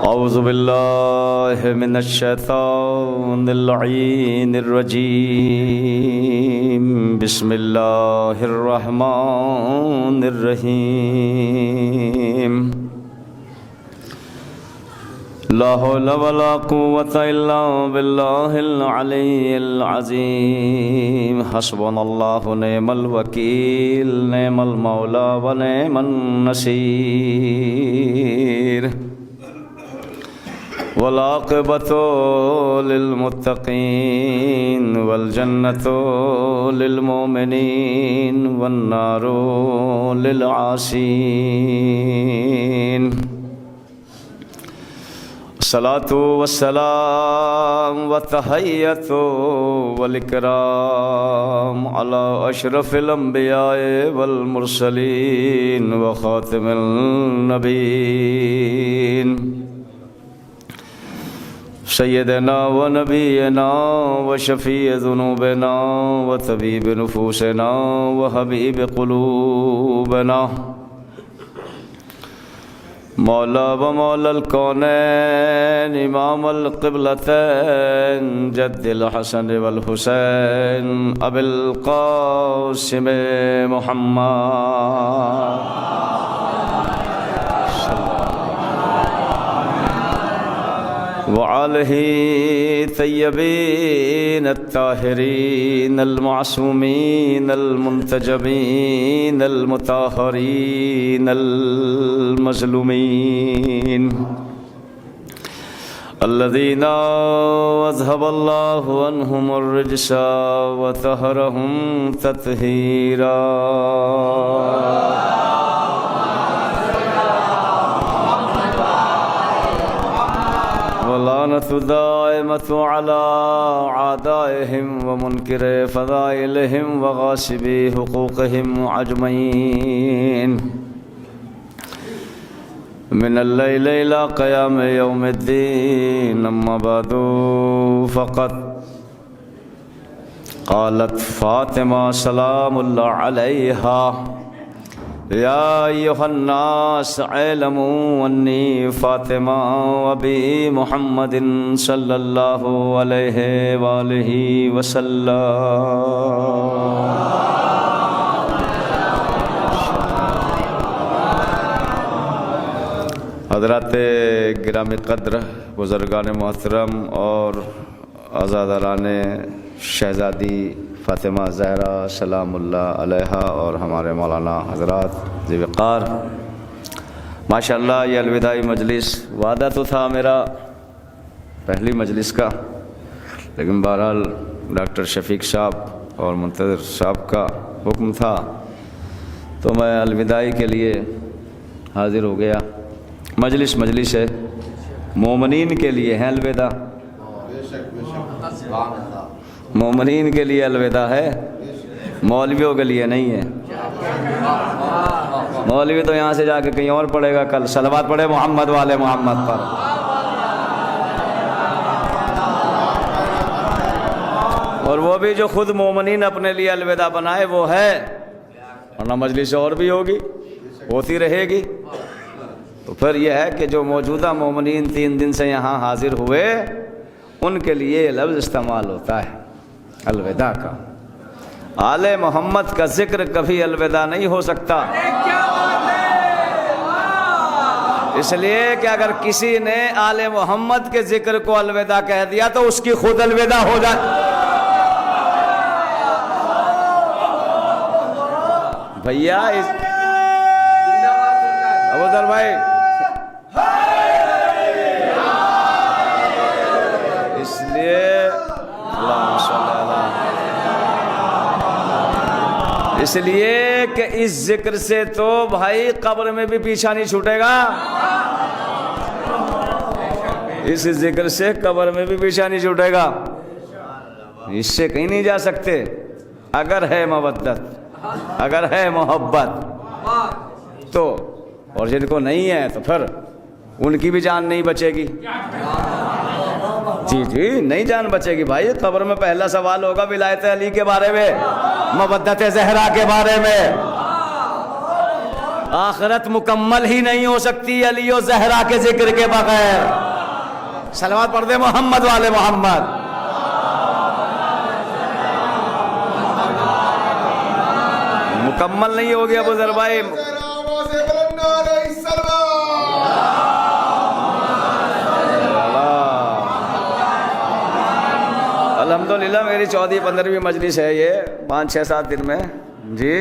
اعوذ باللہ من الشیطان اللعین الرجیم بسم اللہ الرحمن الرحیم لا حول ولا قوة الا باللہ العلی العظیم حسبنا اللہ نعم الوکیل نعم المولا و نعم النصیر والعاقبۃ للمتقین والجنۃ للمؤمنین والنار للعاصین الصلاۃ والسلام والتحیۃ والاکرام علی اشرف الانبیاء والمرسلین وخاتم النبیین سیدنا و نبینا و شفیع ذنوبنا و طبیب نفوسنا و حبیب قلوبنا مولا و مولا الکونین امام القبلتین جد الحسن والحسین ابی القاسم محمد وآلہ طیبین الطاہرین المعصومین المنتجبین المطہرین المظلومین الذین اذھب اللہ عنہم الرجس وطہرہم تطہیرا واللعنة الدائمة على أعدائهم ومنكر فضائلهم وغاصبي حقوقهم أجمعين من الليل إلى قيام يوم الدين أما بعد فقد قالت فاطمة سلام الله عليها یا ایھا الناس اعلموا انی فاطمہ وبی محمد صلی اللہ علیہ وآلہ وسلم۔ حضرات گرامی قدر، بزرگان محترم اور عزاداران شہزادی فاطمہ زہرا سلام اللہ علیہا اور ہمارے مولانا حضرات ذی وقار، ماشاءاللہ یہ الوداعی مجلس وعدہ تو تھا میرا پہلی مجلس کا، لیکن بہرحال ڈاکٹر شفیق صاحب اور منتظر صاحب کا حکم تھا تو میں الوداعی کے لیے حاضر ہو گیا۔ مجلس ہے، مومنین کے لیے ہیں الوداع، مومنین کے لیے الوداع ہے، مولویوں کے لیے نہیں ہے۔ مولوی تو یہاں سے جا کے کہیں اور پڑھے گا، کل صلوات پڑھے محمد والے محمد پر۔ اور وہ بھی جو خود مومنین اپنے لیے الوداع بنائے وہ ہے، ورنہ مجلس اور بھی ہوگی، ہوتی رہے گی۔ تو پھر یہ ہے کہ جو موجودہ مومنین 3 دن سے یہاں حاضر ہوئے ان کے لیے یہ لفظ استعمال ہوتا ہے الوداع کا۔ آل محمد کا ذکر کبھی الوداع نہیں ہو سکتا، اس لیے کہ اگر کسی نے آل محمد کے ذکر کو الوداع کہہ دیا تو اس کی خود الوداع ہو جائے۔ بھیا ابوذر بھائی، اس لیے اس لیے کہ اس ذکر سے تو بھائی قبر میں بھی پیچھا نہیں چھوٹے گا، اس ذکر سے قبر میں بھی پیچھا نہیں چھوٹے گا، اس سے کہیں نہیں جا سکتے۔ اگر ہے مودت، اگر ہے محبت تو، اور جن کو نہیں ہے تو پھر ان کی بھی جان نہیں بچے گی۔ جی نہیں جان بچے گی بھائی۔ قبر میں پہلا سوال ہوگا ولایت علی کے بارے میں، مودت زہرا کے بارے میں، آخرت مکمل ہی نہیں ہو سکتی علی و زہرا کے ذکر کے بغیر. صلوات پڑھ دے محمد والے محمد. مکمل نہیں ہو گیا بزرگ بھائی. الحمدللہ میری 14-15ویں مجلس ہے یہ 5-6-7 دن میں جی.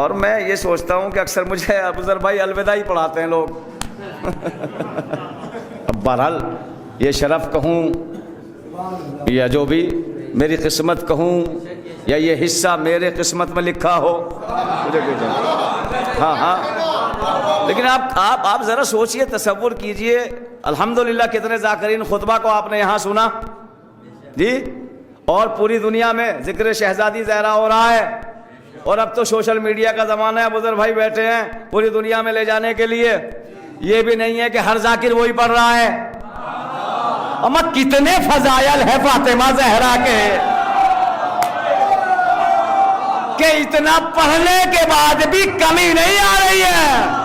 اور میں یہ سوچتا ہوں کہ اکثر مجھے افضل بھائی الوداع ہی پڑھاتے ہیں لوگ. اب بہرحال یہ شرف کہوں یا جو بھی میری قسمت کہوں یا یہ حصہ میرے قسمت میں لکھا ہو مجھے ہاں ہاں. لیکن آپ ذرا سوچئے, تصور کیجئے, الحمدللہ کتنے ذاکرین خطبہ کو آپ نے یہاں سنا جی. اور پوری دنیا میں ذکر شہزادی زہرا ہو رہا ہے. اور اب تو سوشل میڈیا کا زمانہ ہے, بزرگ بھائی بیٹھے ہیں پوری دنیا میں لے جانے کے لیے. یہ بھی نہیں ہے کہ ہر ذاکر وہی پڑھ رہا ہے. اما کتنے فضائل ہے فاطمہ زہرا کے کہ اتنا پڑھنے کے بعد بھی کمی نہیں آ رہی ہے.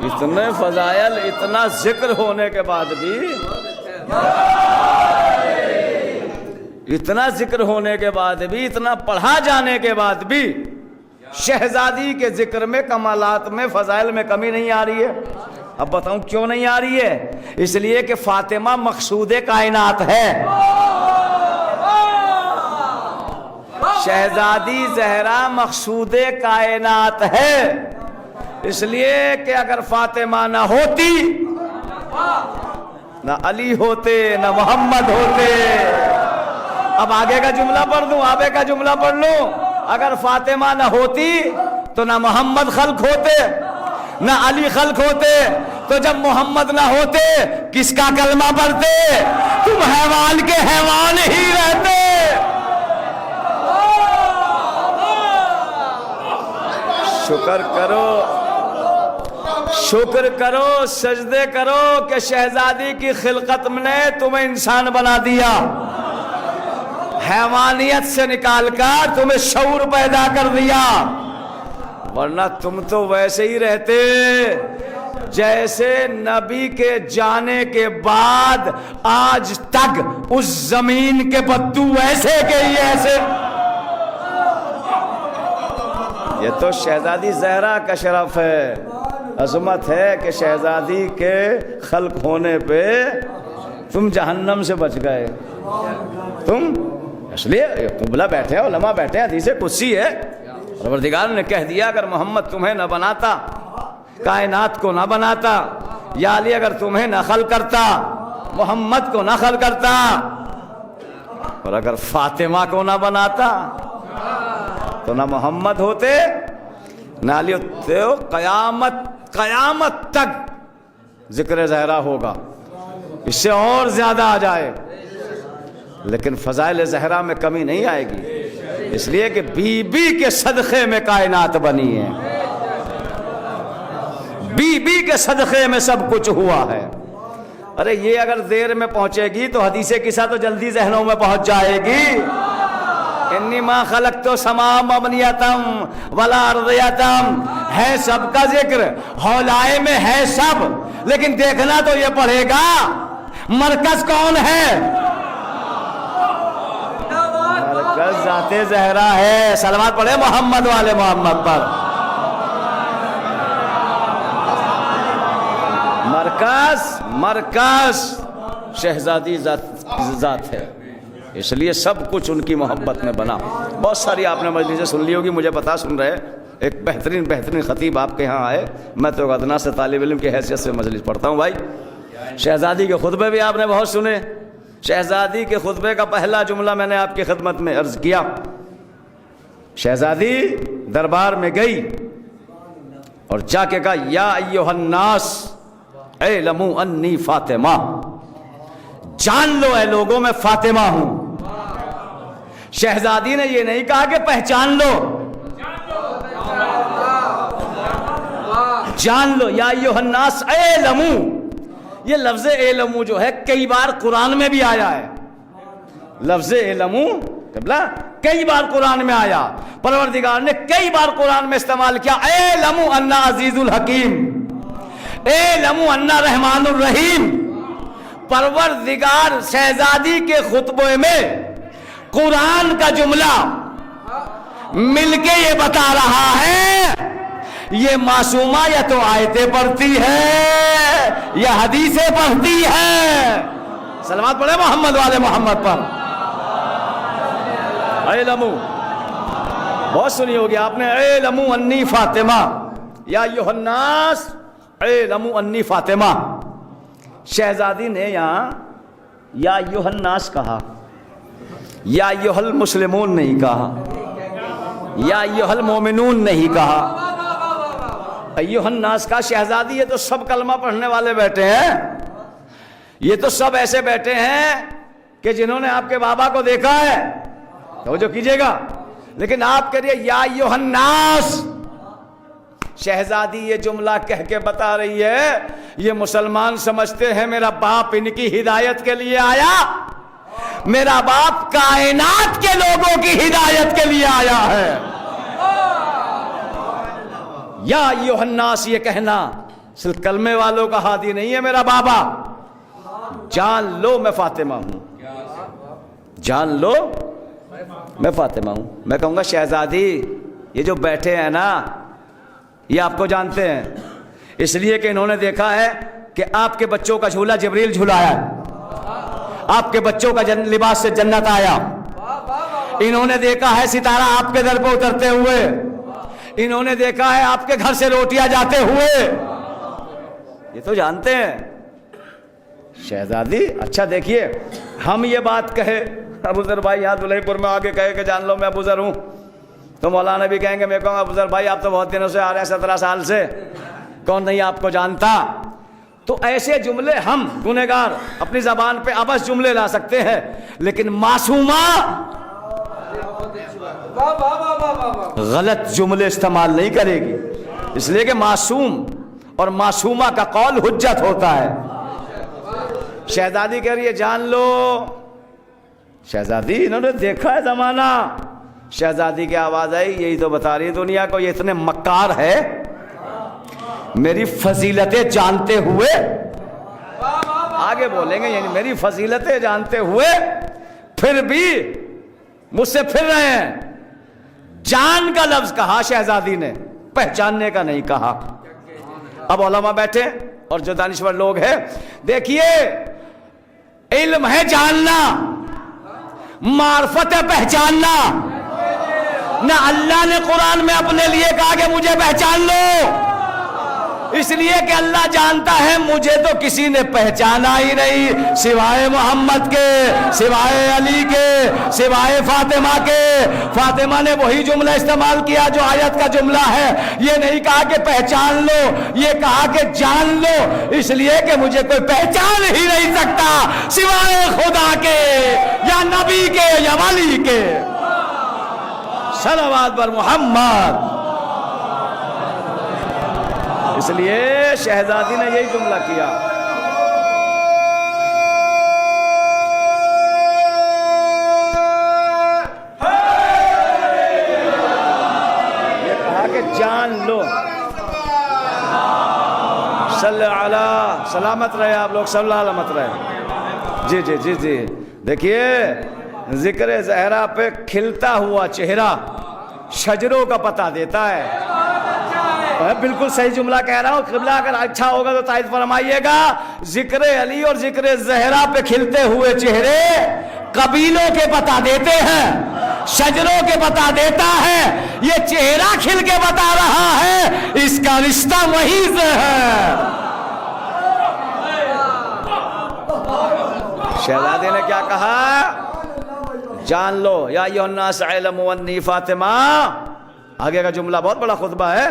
اتنے فضائل, اتنا ذکر ہونے کے بعد بھی, اتنا ذکر ہونے کے بعد بھی, اتنا پڑھا جانے کے بعد بھی شہزادی کے ذکر میں, کمالات میں, فضائل میں کمی نہیں آ رہی ہے. اب بتاؤں کیوں نہیں آ رہی ہے؟ اس لیے کہ فاطمہ مقصود کائنات ہے. شہزادی زہرا مقصود کائنات ہے. اس لیے کہ اگر فاطمہ نہ ہوتی, نہ علی ہوتے, نہ محمد ہوتے. اب آگے کا جملہ پڑھ دوں, آگے کا جملہ پڑھ لوں. اگر فاطمہ نہ ہوتی تو نہ محمد خلق ہوتے, نہ علی خلق ہوتے. تو جب محمد نہ ہوتے کس کا کلمہ پڑھتے؟ تم حیوان کے حیوان ہی رہتے. شکر کرو, شکر کرو, سجدے کرو کہ شہزادی کی خلقت نے تمہیں انسان بنا دیا. حیوانیت سے نکال کر تمہیں شعور پیدا کر دیا. ورنہ تم تو ویسے ہی رہتے جیسے نبی کے جانے کے بعد آج تک اس زمین کے بدو ایسے کے ہی ایسے. یہ تو شہزادی زہرا کا شرف ہے, عظمت ہے کہ شہزادی کے خلق ہونے پہ تم جہنم سے بچ گئے. تم اس لیے قبلہ بیٹھے ہیں, علماء بیٹھے ہیں, حدیث قدسی ہے, پروردگار نے کہہ دیا اگر محمد تمہیں نہ بناتا, کائنات کو نہ بناتا, یا علی اگر تمہیں نہ خلق کرتا, محمد کو نہ خلق کرتا, اور اگر فاطمہ کو نہ بناتا تو نہ محمد ہوتے نہ علی ہوتے. قیامت تک ذکر زہرا ہوگا, اس سے اور زیادہ آ جائے, لیکن فضائل زہرا میں کمی نہیں آئے گی. اس لیے کہ بی بی کے صدقے میں کائنات بنی ہے, بی بی کے صدقے میں سب کچھ ہوا ہے. ارے یہ اگر دیر میں پہنچے گی تو حدیث قصہ تو جلدی ذہنوں میں پہنچ جائے گی. انی ما خلقت السماء مبنیتم ولا ارضیتم, ہے سب کا ذکر, ہولائے میں ہے سب, لیکن دیکھنا تو یہ پڑے گا مرکز کون ہے. مرکز ذات زہرا ہے. صلوات پڑھے محمد والے محمد پر. مرکز شہزادی ذات ہے, اس لیے سب کچھ ان کی محبت میں بنا. بہت ساری آپ نے مجلسیں سن لی ہوگی, مجھے پتا سن رہے. ایک بہترین خطیب آپ کے ہاں آئے, میں تو ادنا سے طالب علم کی حیثیت سے مجلس پڑھتا ہوں. بھائی شہزادی کے خطبے بھی آپ نے بہت سنے. شہزادی کے خطبے کا پہلا جملہ میں نے آپ کی خدمت میں عرض کیا. شہزادی دربار میں گئی اور جا کے کہا یا ایھا الناس اعلموا انی فاطمہ, جان لو اے لوگوں میں فاطمہ ہوں. شہزادی نے یہ نہیں کہا کہ پہچان لو, جان لو. یا ایھا الناس اعلموا, یہ لفظ اعلموا جو ہے کئی بار قرآن میں بھی آیا ہے. لفظ اعلموا کئی بار قرآن میں آیا، پروردگار نے کئی بار قرآن میں استعمال کیا، اعلموا انا عزیز الحکیم، اعلموا انا رحمان الرحیم۔ پروردگار شہزادی کے خطبے میں قرآن کا جملہ مل کے یہ بتا رہا ہے یہ معصومہ یا تو آیتیں پڑھتی ہے یا حدیثیں پڑھتی ہے۔ سلامات پڑھے محمد والے محمد پر۔ اعلموا، بہت سنی ہوگی آپ نے، اعلموا انی فاطمہ یا ایھا الناس اعلموا انی فاطمہ۔ شہزادی نے یہاں یا ایھا الناس کہا، یا ایھا المسلمون نہیں کہا، یا ایھا المومنون نہیں کہا، ایھا الناس کا۔ شہزادی یہ تو سب کلمہ پڑھنے والے بیٹھے ہیں، یہ تو سب ایسے بیٹھے ہیں کہ جنہوں نے آپ کے بابا کو دیکھا ہے، توجہ کیجئے گا، لیکن آپ کہہ رہے یا ایھا الناس۔ شہزادی یہ جملہ کہہ کے بتا رہی ہے یہ مسلمان سمجھتے ہیں میرا باپ ان کی ہدایت کے لیے آیا، میرا باپ کائنات کے لوگوں کی ہدایت کے لیے آیا ہے۔ یا ایھا الناس یہ کہنا صرف کلمے والوں کا ہادی نہیں ہے میرا بابا، جان لو میں فاطمہ ہوں، جان لو میں فاطمہ ہوں۔ میں کہوں گا شہزادی یہ جو بیٹھے ہیں نا یہ آپ کو جانتے ہیں، اس لیے کہ انہوں نے دیکھا ہے کہ آپ کے بچوں کا جھولا جبریل جھلایا ہے، آپ کے بچوں کا لباس سے جنت آیا، انہوں نے دیکھا ہے ستارہ آپ کے در پہ اترتے ہوئے، انہوں نے دیکھا ہے آپ کے گھر سے روٹیاں جاتے ہوئے، یہ تو جانتے ہیں۔ شہزادی اچھا دیکھیے ہم یہ بات کہے، ابو ذر بھائی یہاں دلہی پور میں آگے کہے کہ جان لو میں ابو ذر ہوں، تو مولانا بھی کہیں گے، میں کہوں گا ابو ذر بھائی آپ تو بہت دنوں سے آ رہے ہیں، 17 سال سے، کون نہیں آپ کو جانتا۔ تو ایسے جملے ہم گنہگار اپنی زبان پہ ابس جملے لا سکتے ہیں، لیکن معصومہ غلط جملے استعمال نہیں کرے گی، اس لیے کہ معصوم اور معصومہ کا قول حجت ہوتا ہے۔ شہزادی کہہ رہی ہے جان لو، شہزادی انہوں نے دیکھا ہے زمانہ، شہزادی کی آواز آئی یہی تو بتا رہی ہے دنیا کو یہ اتنے مکار ہے، میری فضیلتیں جانتے ہوئے، آگے بولیں گے یعنی میری فضیلتیں جانتے ہوئے پھر بھی مجھ سے پھر رہے ہیں۔ جان کا لفظ کہا شہزادی نے، پہچاننے کا نہیں کہا۔ اب علماء بیٹھے اور جو دانشور لوگ ہیں، دیکھیے علم ہے جاننا، معرفت ہے پہچاننا۔ نہ اللہ نے قرآن میں اپنے لیے کہا کہ مجھے پہچان لو، اس لیے کہ اللہ جانتا ہے مجھے تو کسی نے پہچانا ہی نہیں سوائے محمد کے، سوائے علی کے، سوائے فاطمہ کے۔ فاطمہ نے وہی جملہ استعمال کیا جو آیت کا جملہ ہے، یہ نہیں کہا کہ پہچان لو، یہ کہا کہ جان لو، اس لیے کہ مجھے کوئی پہچان ہی نہیں سکتا سوائے خدا کے یا نبی کے یا ولی کے۔ صلوات بر محمد۔ اس لیے شہزادی نے یہی جملہ کیا۔ یہ کہا کہ جان لو، صلی علی، سلامت رہے آپ لوگ، سلامت رہے۔ جی جی جی جی دیکھیے ذکر زہرا پہ کھلتا ہوا چہرہ شجروں کا پتہ دیتا ہے۔ بالکل صحیح جملہ کہہ رہا ہوں، قبلہ اگر اچھا ہوگا تو تائید فرمائیے گا۔ ذکر علی اور ذکر زہرا پہ کھلتے ہوئے چہرے قبیلوں کے بتا دیتے ہیں، شجروں کے بتا دیتا ہے، یہ چہرہ کھل کے بتا رہا ہے اس کا رشتہ وہیں سے ہے۔ شہزادے نے کیا کہا؟ جان لو یا ایھا الناس اعلموا انی فاطمہ۔ آگے کا جملہ بہت بڑا خطبہ ہے،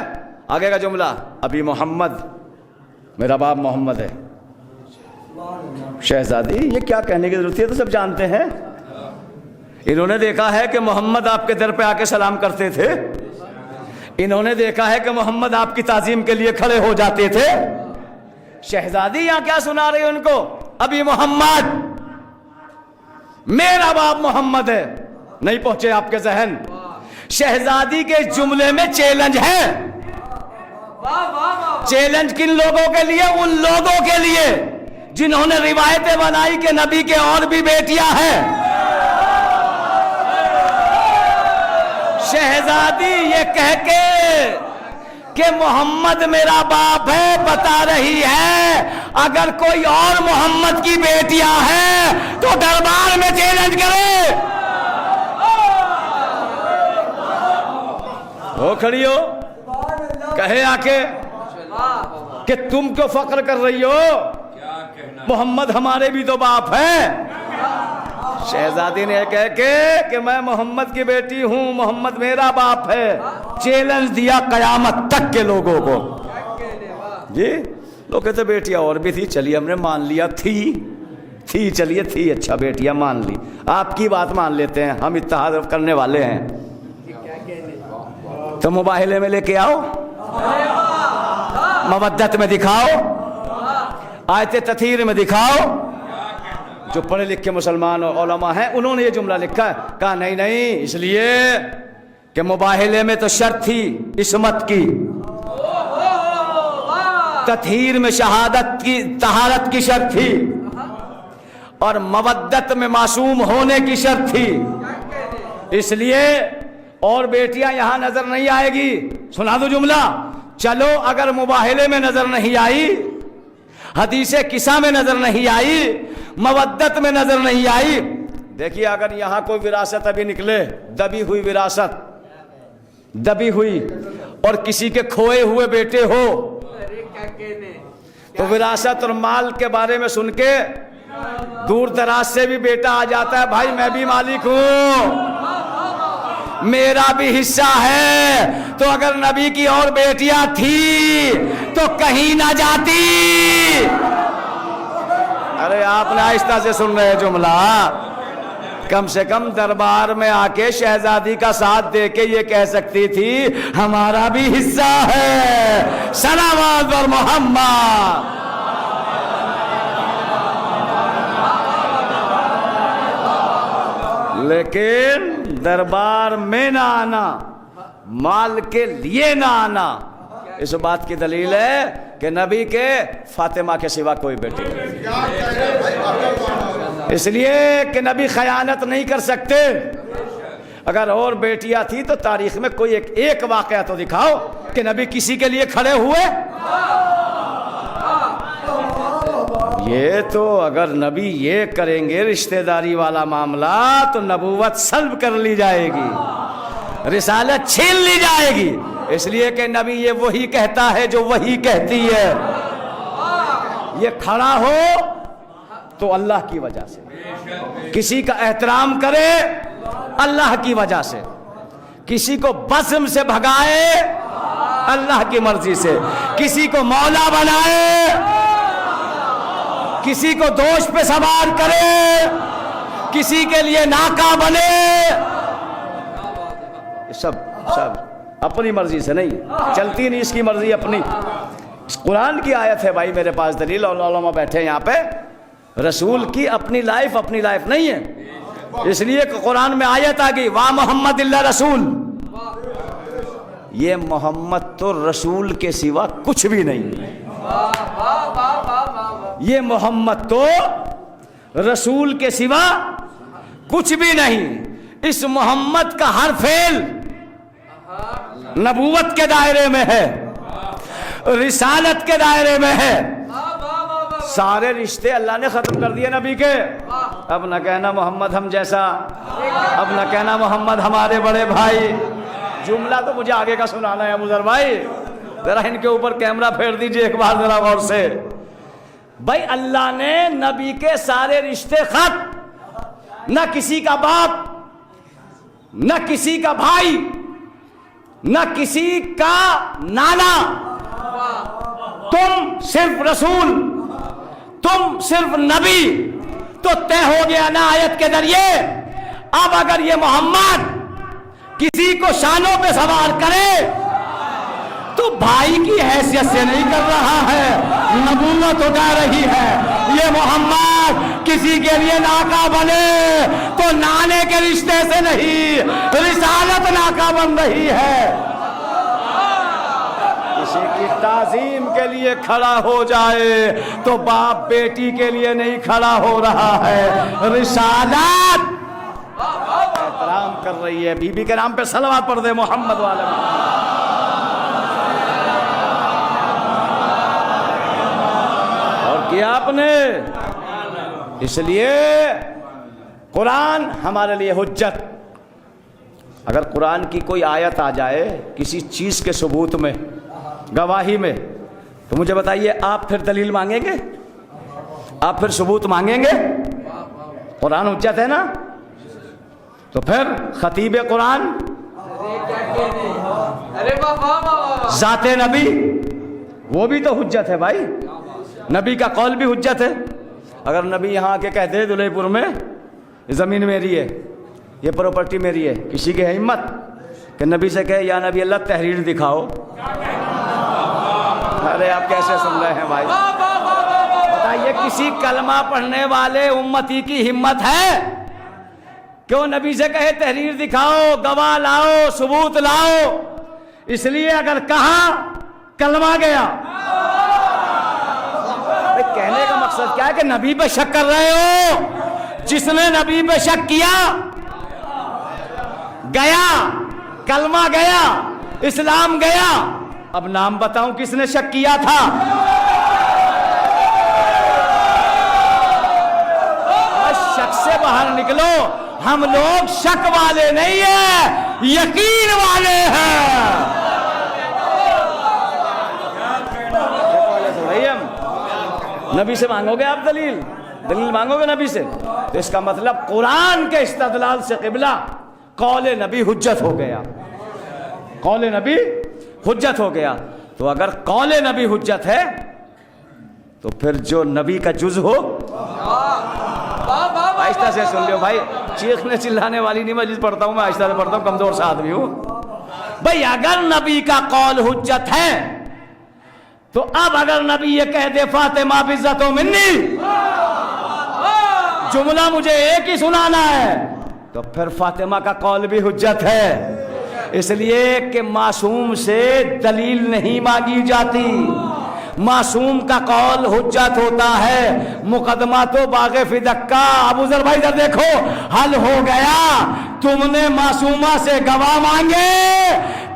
آگے کا جملہ ابھی محمد، میرا باپ محمد ہے۔ شہزادی یہ کیا کہنے کی ضرورت ہے، تو سب جانتے ہیں۔ انہوں نے دیکھا ہے کہ محمد آپ کے در پہ آ کے سلام کرتے تھے، انہوں نے دیکھا ہے کہ محمد آپ کی تعظیم کے لیے کھڑے ہو جاتے تھے۔ شہزادی یہاں کیا سنا رہی ان کو؟ ابھی محمد، میرا باپ محمد ہے۔ نہیں پہنچے آپ کے ذہن؟ شہزادی کے جملے میں چیلنج ہے. چیلنج کن لوگوں کے لیے؟ ان لوگوں کے لیے جنہوں نے روایتیں بنائی کہ نبی کے اور بھی بیٹیاں ہیں. شہزادی یہ کہہ کے کہ محمد میرا باپ ہے بتا رہی ہے اگر کوئی اور محمد کی بیٹیاں ہیں تو دربار میں چیلنج کرے. ہو کھڑی ہو کہے آ کے کہ تم کیوں فخر کر رہی ہو؟ محمد ہمارے بھی تو باپ ہے. شہزادی نے کہہ کے کہ میں محمد کی بیٹی ہوں، محمد میرا باپ ہے، چیلنج دیا قیامت تک کے لوگوں کو. جی لوگ کہتے بیٹیاں اور بھی تھی، چلیے ہم نے مان لیا تھی چلیے تھی، اچھا بیٹیاں مان لی، آپ کی بات مان لیتے ہیں، ہم اتحاد کرنے والے ہیں. تو مباہلے میں لے کے آؤ، مودت میں دکھاؤ، آیت تطہیر میں دکھاؤ. جو پڑھے لکھے مسلمان اور علماء ہیں انہوں نے یہ جملہ لکھا ہے. کہا نہیں اس لیے کہ مباہلے میں تو شرط تھی عصمت کی، تطہیر میں شہادت کی طہارت کی شرط تھی، اور مودت میں معصوم ہونے کی شرط تھی. اس لیے اور بیٹیاں یہاں نظر نہیں آئے گی. سنا دو جملہ. چلو اگر مباہلے میں نظر نہیں آئی، حدیث قصہ میں نظر نہیں آئی، مودت میں نظر نہیں آئی، دیکھیے اگر یہاں کوئی وراثت ابھی نکلے، دبی ہوئی وراثت، دبی ہوئی، اور کسی کے کھوئے ہوئے بیٹے ہو تو وراثت اور مال کے بارے میں سن کے دور دراز سے بھی بیٹا آ جاتا ہے، بھائی میں بھی مالک ہوں، میرا بھی حصہ ہے. تو اگر نبی کی اور بیٹیاں تھی تو کہیں نہ جاتی. ارے آپ نے آہستہ سے سن رہے جملہ. کم سے کم دربار میں آ کے شہزادی کا ساتھ دے کے یہ کہہ سکتی تھی ہمارا بھی حصہ ہے. صلوات اور محمد. لیکن دربار میں نہ آنا، مال کے لیے نہ آنا، اس بات کی دلیل ہے کہ نبی کے فاطمہ کے سوا کوئی بیٹی نہیں. اس لیے کہ نبی خیانت نہیں کر سکتے. اگر اور بیٹیاں تھی تو تاریخ میں کوئی ایک واقعہ تو دکھاؤ کہ نبی کسی کے لیے کھڑے ہوئے. یہ تو اگر نبی یہ کریں گے رشتہ داری والا معاملہ تو نبوت سلب کر لی جائے گی، رسالت چھین لی جائے گی. اس لیے کہ نبی یہ وہی کہتا ہے جو وہی کہتی ہے. یہ کھڑا ہو تو اللہ کی وجہ سے، کسی کا احترام کرے اللہ کی وجہ سے، کسی کو بزم سے بھگائے اللہ کی مرضی سے، کسی کو مولا بنائے، کسی کو دوش پہ سوار کرے، کسی کے لیے ناکا بنے، سب اپنی مرضی سے نہیں چلتی، نہیں اس کی مرضی اپنی. قرآن کی آیت ہے بھائی میرے پاس دلیل، اور علماء بیٹھے ہیں یہاں پہ. رسول کی اپنی لائف نہیں ہے، اس لیے کہ قرآن میں آیت آ گئی وا محمد اللہ رسول. یہ محمد تو رسول کے سوا کچھ بھی نہیں. یہ محمد تو رسول کے سوا کچھ بھی نہیں. اس محمد کا ہر فعل نبوت کے دائرے میں ہے، رسالت کے دائرے میں ہے. سارے رشتے اللہ نے ختم کر دیے نبی کے. اب نہ کہنا محمد ہم جیسا، اب نہ کہنا محمد ہمارے بڑے بھائی. جملہ تو مجھے آگے کا سنانا ہے ابو ذر بھائی، ذرا ان کے اوپر کیمرہ پھیر دیجئے ایک بار ذرا غور سے. بھائی اللہ نے نبی کے سارے رشتے ختم، نہ کسی کا باپ، نہ کسی کا بھائی، نہ کسی کا نانا. تم صرف رسول، تم صرف نبی. تو طے ہو گیا نا آیت کے ذریعے. اب اگر یہ محمد کسی کو شانوں پہ سوار کرے تو بھائی کی حیثیت سے نہیں کر رہا ہے، نبوت اٹھا رہی ہے. یہ محمد کسی کے لیے ناکا بنے تو نانے کے رشتے سے نہیں، رسالت ناکا بن رہی ہے۔ کسی کی تعظیم کے لیے کھڑا ہو جائے تو باپ بیٹی کے لیے نہیں کھڑا ہو رہا ہے، رسالت احترام کر رہی ہے۔ بی بی کے نام پہ صلوات پڑھ دے محمد والے۔ اور کیا آپ نے، اس لیے قرآن ہمارے لیے حجت۔ اگر قرآن کی کوئی آیت آ جائے کسی چیز کے ثبوت میں، گواہی میں، تو مجھے بتائیے آپ پھر دلیل مانگیں گے؟ آپ پھر ثبوت مانگیں گے؟ قرآن حجت ہے نا، تو پھر خطیب قرآن، ذات نبی، وہ بھی تو حجت ہے بھائی، نبی کا قول بھی حجت ہے۔ اگر نبی یہاں آ کے کہہ دے دلہے پور میں یہ زمین میری ہے، یہ پراپرٹی میری ہے، کسی کی ہمت کہ نبی سے کہے یا نبی اللہ تحریر دکھاؤ؟ ارے آپ کیسے سن رہے ہیں بھائی؟ بتائیے کسی کلمہ پڑھنے والے امتی کی ہمت ہے کیوں نبی سے کہے تحریر دکھاؤ، گواہ لاؤ، ثبوت لاؤ؟ اس لیے اگر کہا کلمہ گیا۔ کہنے کا مقصد کیا ہے کہ نبی پہ شک کر رہے ہو؟ جس نے نبی پہ شک کیا گیا، کلمہ گیا، اسلام گیا۔ اب نام بتاؤں کس نے شک کیا تھا؟ شک سے باہر نکلو، ہم لوگ شک والے نہیں ہیں، یقین والے ہیں۔ نبی سے مانگو گے آپ دلیل مانگو گے نبی سے، تو اس کا مطلب قرآن کے استدلال سے قبلہ قول نبی حجت ہو گیا، قول نبی حجت ہو گیا۔ تو اگر قول نبی حجت ہے تو پھر جو نبی کا جز ہو، آہستہ سے سن لیو بھائی، چیخنے چلانے والی نہیں مجلس پڑھتا ہوں میں، آہستہ سے پڑھتا ہوں، کمزور سا آدمی ہوں بھائی۔ اگر نبی کا قول حجت ہے تو اب اگر نبی یہ کہہ دے فاطمہ بِعِزَّتُ مِنِّی، جملہ مجھے ایک ہی سنانا ہے، تو پھر فاطمہ کا قول بھی حجت ہے۔ اس لیے کہ معصوم سے دلیل نہیں مانگی جاتی، معصوم کا قول حجت ہوتا ہے۔ مقدمہ تو باغ فدق کا، ابو ذر بھائی ادھر دیکھو، حل ہو گیا۔ تم نے معصومہ سے گواہ مانگے،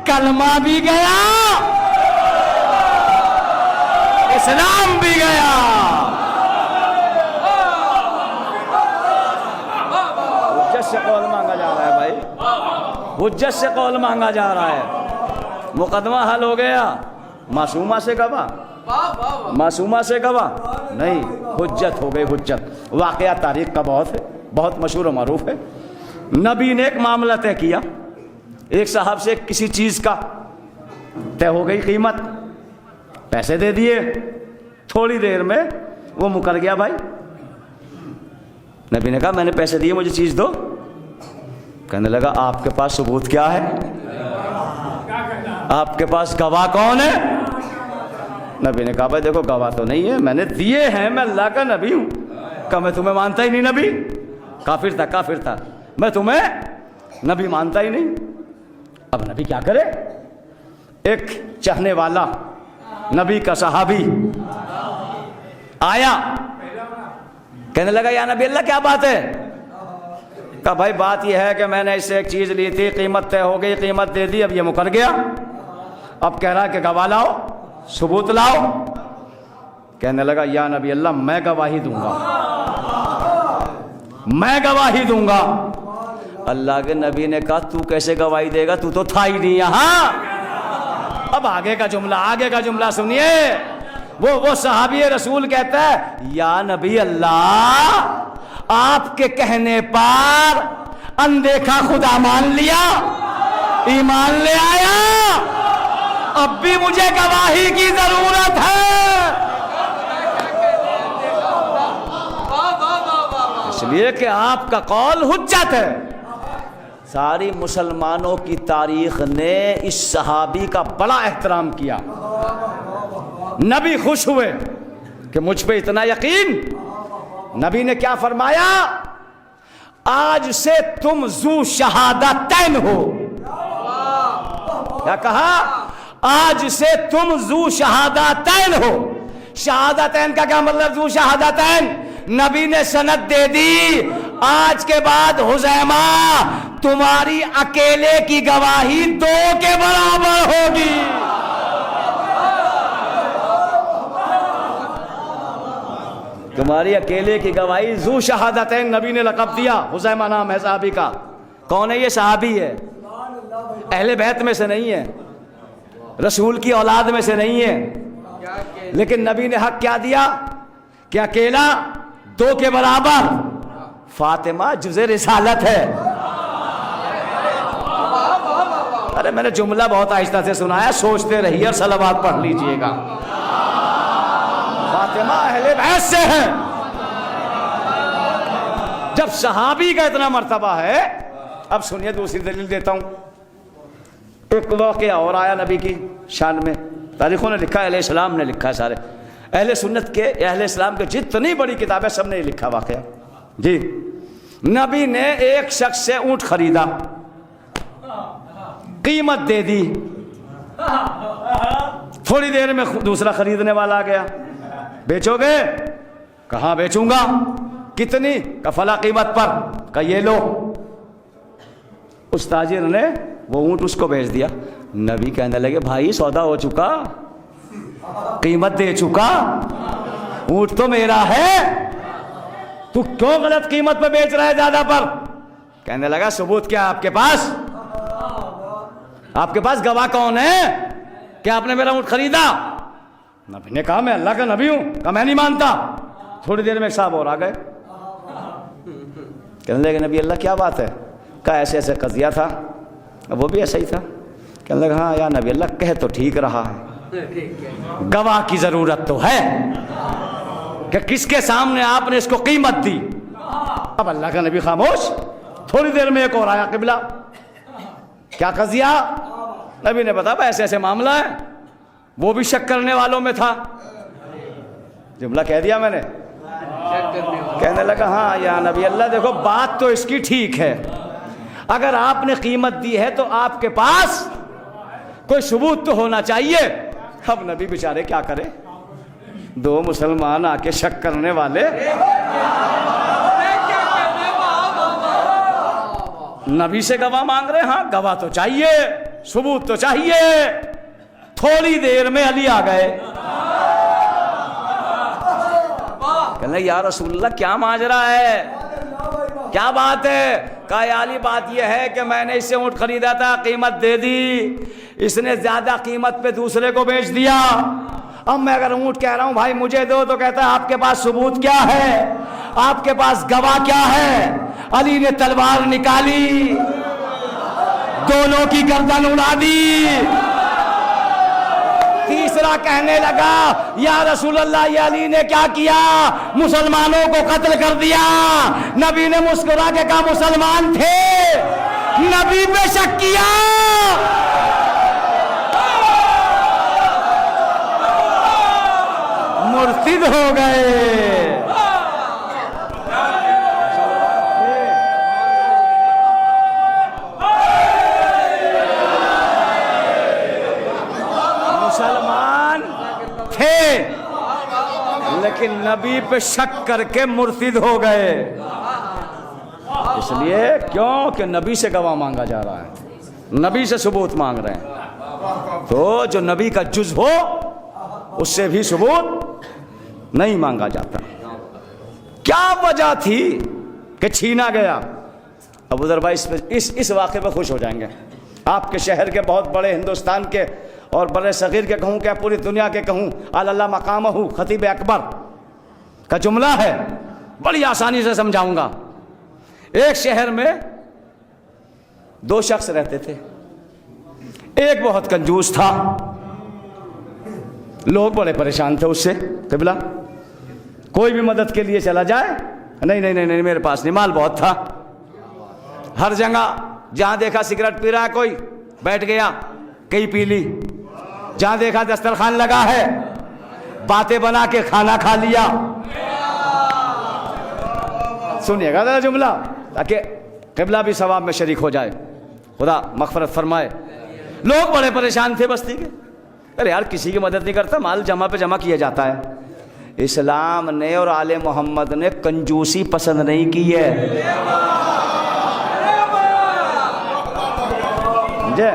کلمہ بھی گیا، اسلام بھی گیا۔ حجت سے قول مانگا جا رہا ہے بھائی، حجت سے قول مانگا جا رہا ہے۔ مقدمہ حل ہو گیا، معصومہ سے گواہ، معصومہ سے گواہ نہیں، حجت ہو گئی، حجت۔ واقعہ تاریخ کا بہت مشہور و معروف ہے۔ نبی نے ایک معاملہ طے کیا، ایک صاحب سے کسی چیز کا طے ہو گئی قیمت، پیسے دے دیے، تھوڑی دیر میں وہ مکر گیا بھائی۔ نبی نے کہا میں نے پیسے دیے، مجھے چیز دو۔ کہنے لگا آپ کے پاس ثبوت کیا ہے؟ آپ کے پاس گواہ کون ہے؟ نبی نے کہا بھائی دیکھو گواہ تو نہیں ہے، میں نے دیے ہیں، میں اللہ کا نبی ہوں۔ کہا میں تمہیں مانتا ہی نہیں نبی، کافر تھا، میں تمہیں نبی مانتا ہی نہیں۔ اب نبی کیا کرے؟ ایک چاہنے والا نبی کا صحابی آیا، کہنے لگا یا نبی اللہ کیا بات ہے؟ کہا بھائی بات یہ ہے کہ میں نے اس سے ایک چیز لی تھی، قیمت طے ہو گئی، قیمت دے دی، اب یہ مکر گیا، اب کہہ رہا کہ گواہ لاؤ، ثبوت لاؤ۔ کہنے لگا یا نبی اللہ میں گواہی دوں گا، میں گواہی دوں گا۔ اللہ کے نبی نے کہا تو کیسے گواہی دے گا، تو تو تھا ہی نہیں یہاں۔ اب آگے کا جملہ سنیے، وہ صحابی رسول کہتا ہے یا نبی اللہ آپ کے کہنے پر اندیکھا خدا مان لیا، ایمان لے آیا، اب بھی مجھے گواہی کی ضرورت ہے۔ اس لیے کہ آپ کا قول حجت ہے۔ ساری مسلمانوں کی تاریخ نے اس صحابی کا بڑا احترام کیا، نبی خوش ہوئے کہ مجھ پہ اتنا یقین نبی نے کیا فرمایا؟ آج سے تم ذو شہادتین ہو. کیا کہا؟ آج سے تم ذو شہادتین ہو. شہادتین کا کیا مطلب؟ ذو شہادتین. نبی نے سند دے دی، آج کے بعد حذیمہ تمہاری اکیلے کی گواہی 2 کے برابر ہوگی. تمہاری اکیلے کی گواہی. ذو شہادتین نبی نے لقب دیا. حذیمہ نام ہے صحابی کا. کون ہے یہ؟ صحابی ہے، اہل بیت میں سے نہیں ہے، رسول کی اولاد میں سے نہیں ہے، لیکن نبی نے حق کیا دیا کہ اکیلا 2 کے برابر. فاطمہ جزء رسالت ہے. ارے میں نے جملہ بہت آہستہ سے سنا ہے، سوچتے رہیے اور صلوات پڑھ لیجئے گا. فاطمہ اہل بیت سے ہے. جب صحابی کا اتنا مرتبہ ہے، اب سنیے دوسری دلیل دیتا ہوں. ایک واقعہ اور آیا نبی کی شان میں، تاریخوں نے لکھا ہے، علیہ السلام نے لکھا ہے، سارے اہل سنت کے، اہل اسلام کے جتنی بڑی کتابیں سب نے لکھا واقعہ. جی، نبی نے ایک شخص سے اونٹ خریدا، قیمت دے دی، تھوڑی دیر میں دوسرا خریدنے والا آ گیا. بیچو گے؟ کہاں بیچوں گا. کتنی؟ کہ فلاں قیمت پر. کہ یہ لو. اس تاجر نے وہ اونٹ اس کو بیچ دیا. نبی کہنے لگے بھائی سودا ہو چکا، قیمت دے چکا، اونٹ تو میرا ہے، تو کیوں غلط قیمت پہ بیچ رہا ہے زیادہ پر؟ کہنے لگا ثبوت کیا آپ کے پاس؟ آپ کے پاس گواہ کون ہے کہ آپ نے میرا اونٹ خریدا؟ نبی نے کہا میں اللہ کا نبی ہوں. کہا میں نہیں مانتا. تھوڑی دیر میں ایک صاحب اور آ گئے. کہنے لگے نبی اللہ کیا بات ہے؟ کہا ایسے ایسے قضیہ تھا. وہ بھی ایسا ہی تھا. کہنے لگا ہاں یا نبی اللہ کہہ تو ٹھیک رہا ہے، گواہ کی ضرورت تو ہے کہ کس کے سامنے آپ نے اس کو قیمت دی. اب اللہ کا نبی خاموش. تھوڑی دیر میں ایک اور آیا. قبلہ کیا قضیہ؟ نبی نے بتایا ایسے ایسے معاملہ ہے. وہ بھی شک کرنے والوں میں تھا. جملہ کہہ دیا میں نے. کہنے لگا ہاں یا نبی اللہ دیکھو بات تو اس کی ٹھیک ہے، اگر آپ نے قیمت دی ہے تو آپ کے پاس کوئی ثبوت تو ہونا چاہیے. اب نبی بیچارے کیا کرے، 2 مسلمان آ کے شک کرنے والے. نبی سے گواہ مانگ رہے. ہاں گواہ تو چاہیے، ثبوت تو چاہیے. تھوڑی دیر میں علی آ گئے. کہنے یا رسول اللہ کیا ماجرا ہے، کیا بات ہے؟ کہا یا علی بات یہ ہے کہ میں نے اس سے اونٹ خریدا تھا، قیمت دے دی، اس نے زیادہ قیمت پہ دوسرے کو بیچ دیا. اب میں اگر اونٹ کہہ رہا ہوں بھائی مجھے دو تو کہتا ہے آپ کے پاس ثبوت کیا ہے، آپ کے پاس گواہ کیا ہے؟ علی نے تلوار نکالی، دونوں کی گردن اڑا دی. تیسرا کہنے لگا یا رسول اللہ یہ علی نے کیا کیا؟ مسلمانوں کو قتل کر دیا. نبی نے مسکرا کے کہا مسلمان تھے، نبی پہ شک کیا. مرتد ہو گئے. مسلمان تھے لیکن نبی پہ شک کر کے مرتد ہو گئے. اس لیے کیوں کہ نبی سے گواہ مانگا جا رہا ہے، نبی سے ثبوت مانگ رہے ہیں، تو جو نبی کا جز ہو اس سے بھی ثبوت نہیں مانگا جاتا. کیا وجہ تھی کہ چھینا گیا؟ ابو ذر بھائی اس واقعے پہ خوش ہو جائیں گے. آپ کے شہر کے بہت بڑے ہندوستان کے اور بڑے صغیر کے کہوں کہ پوری دنیا کے کہوں اللہ مقامہ خطیب اکبر کا جملہ ہے، بڑی آسانی سے سمجھاؤں گا. ایک شہر میں 2 شخص رہتے تھے. ایک بہت کنجوس تھا، لوگ بڑے پریشان تھے اس سے. قبلہ کوئی بھی مدد کے لیے چلا جائے نہیں میرے پاس نہیں، مال بہت تھا. ہر جگہ جہاں دیکھا سگریٹ پی رہا ہے کوئی بیٹھ گیا کئی پی لی، جہاں دیکھا دسترخوان لگا ہے باتیں بنا کے کھانا کھا لیا. سنیے گا ذرا جملہ تاکہ قبلہ بھی ثواب میں شریک ہو جائے، خدا مغفرت فرمائے۔ لوگ بڑے پریشان تھے بستی کے، ارے یار کسی کی مدد نہیں کرتا، مال جمع پہ جمع کیا جاتا ہے۔ اسلام نے اور آل محمد نے کنجوسی پسند نہیں کی ہے۔ سمجھے؟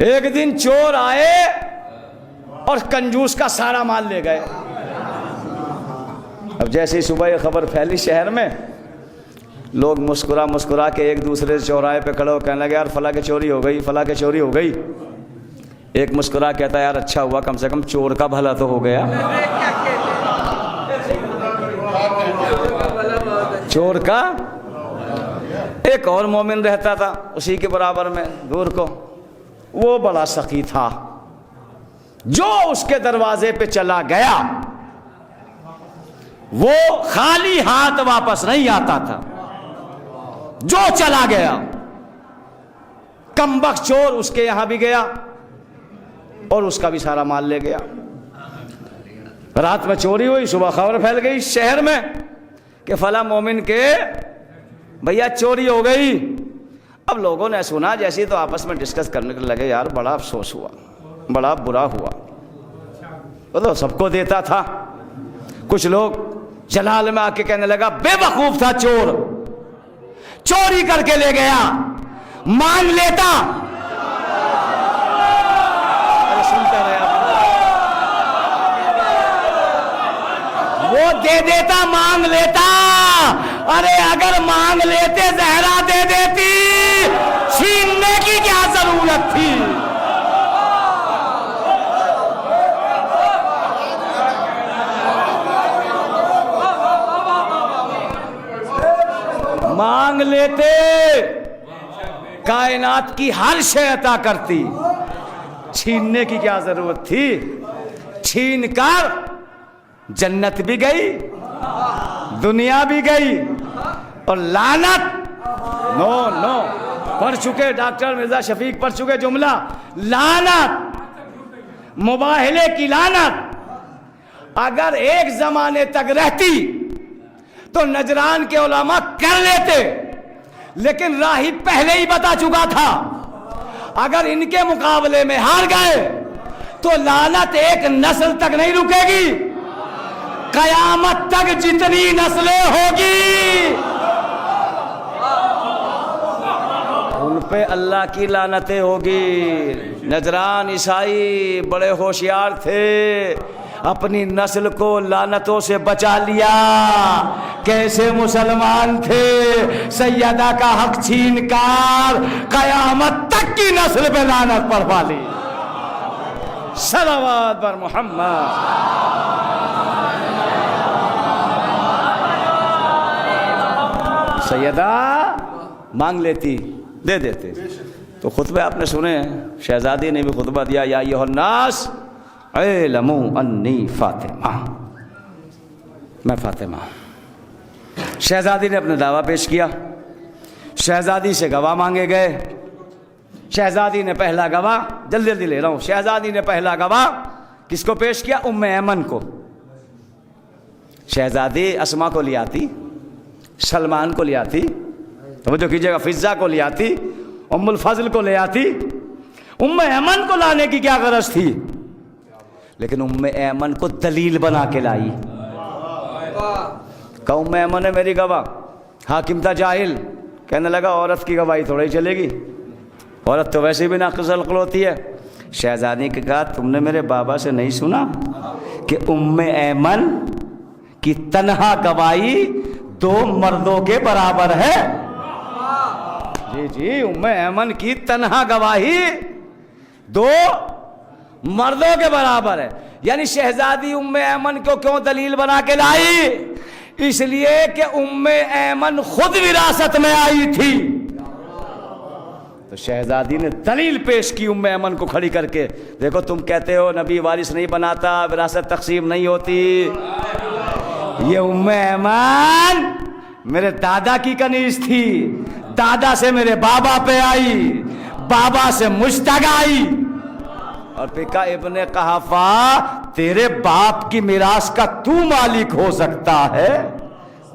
ایک دن چور آئے اور کنجوس کا سارا مال لے گئے۔ اب جیسے ہی صبح یہ خبر پھیلی شہر میں، لوگ مسکرا کے ایک دوسرے سے چوراہے پہ کھڑے ہو کہنے لگے یار فلاں کی چوری ہو گئی، فلاں کی چوری ہو گئی۔ ایک مسکرا کہتا ہے یار اچھا ہوا کم سے کم چور کا بھلا تو ہو گیا، چور کا۔ ایک اور مومن رہتا تھا اسی کے برابر میں دور کو، وہ بڑا سخی تھا، جو اس کے دروازے پہ چلا گیا وہ خالی ہاتھ واپس نہیں آتا تھا، جو چلا گیا۔ کمبخت چور اس کے یہاں بھی گیا اور اس کا بھی سارا مال لے گیا۔ رات میں چوری ہوئی، صبح خبر پھیل گئی شہر میں کہ فلاں مومن کے بھیا چوری ہو گئی۔ اب لوگوں نے سنا جیسے تو آپس میں ڈسکس کرنے لگے یار بڑا افسوس ہوا، بڑا برا ہوا، وہ تو سب کو دیتا تھا۔ کچھ لوگ جلال میں آ کے کہنے لگا بے وقوف تھا چور، چوری کر کے لے گیا، مانگ لیتا۔ سنتے رہے وہ دے دیتا، مانگ لیتا۔ ارے اگر مانگ لیتے زہرا دے دیتی، چھیننے کی کیا ضرورت تھی؟ مانگ لیتے، کائنات کی ہر شے عطا کرتی، چھیننے کی کیا ضرورت تھی؟ چھین کر جنت بھی گئی، دنیا بھی گئی، اور لعنت نو پڑھ چکے ڈاکٹر مرزا شفیق پڑھ چکے جملہ، لعنت، مباہلے کی لعنت اگر ایک زمانے تک رہتی تو نجران کے علماء کر لیتے، لیکن راہب پہلے ہی بتا چکا تھا اگر ان کے مقابلے میں ہار گئے تو لعنت ایک نسل تک نہیں رکے گی، قیامت تک جتنی نسلیں ہوگی ان پہ اللہ کی لعنتیں ہوگی۔ نجران عیسائی بڑے ہوشیار تھے، اپنی نسل کو لعنتوں سے بچا لیا۔ کیسے مسلمان تھے؟ سیدہ کا حق چھین کر قیامت تک کی نسل پہ لعنت پڑھوا لی۔ صلوات بر محمد۔ سیدہ مانگ لیتی، دے دیتے۔ تو خطبے آپ نے سنے ہیں، شہزادی نے بھی خطبہ دیا، یا ایھا الناس اعلموا انی فاطمہ، میں فاطمہ۔ شہزادی نے اپنا دعویٰ پیش کیا، شہزادی سے گواہ مانگے گئے۔ شہزادی نے پہلا گواہ، جلدی جلدی لے رہا ہوں، شہزادی نے پہلا گواہ کس کو پیش کیا؟ ام ایمن کو۔ شہزادی اسما کو لے آتی، سلمان کو لے آتی، توجہ کیجیے گا، فضہ کو لے آتی، ام الفضل کو لے آتی۔ ام ایمن کو لانے کی کیا غرض تھی؟ لیکن ام ایمن کو دلیل بنا کے لائی۔ کہ ام ایمن ہے میری گواہ۔ حاکم تھا جاہل، کہنے لگا عورت کی گواہی تھوڑی چلے گی، عورت تو ویسے بھی ناقص العقل ہوتی ہے۔ شہزادی نے کہا تم نے میرے بابا سے نہیں سنا کہ ام ایمن کی تنہا گواہی 2 مردوں کے برابر ہے؟ جی ام ایمن کی تنہا گواہی 2 مردوں کے برابر ہے۔ یعنی شہزادی ام ایمن کو کیوں دلیل بنا کے لائی؟ اس لیے کہ ام ایمن خود وراثت میں آئی تھی۔ تو شہزادی نے دلیل پیش کی ام ایمن کو کھڑی کر کے، دیکھو تم کہتے ہو نبی وارث نہیں بناتا، وراثت تقسیم نہیں ہوتی، یہ ام ایمن میرے دادا کی کنیز تھی، دادا سے میرے بابا پہ آئی، بابا سے مجھ تک آئی۔ اور پھر کہا ابن قحافہ تیرے باپ کی میراث کا تو مالک ہو سکتا ہے،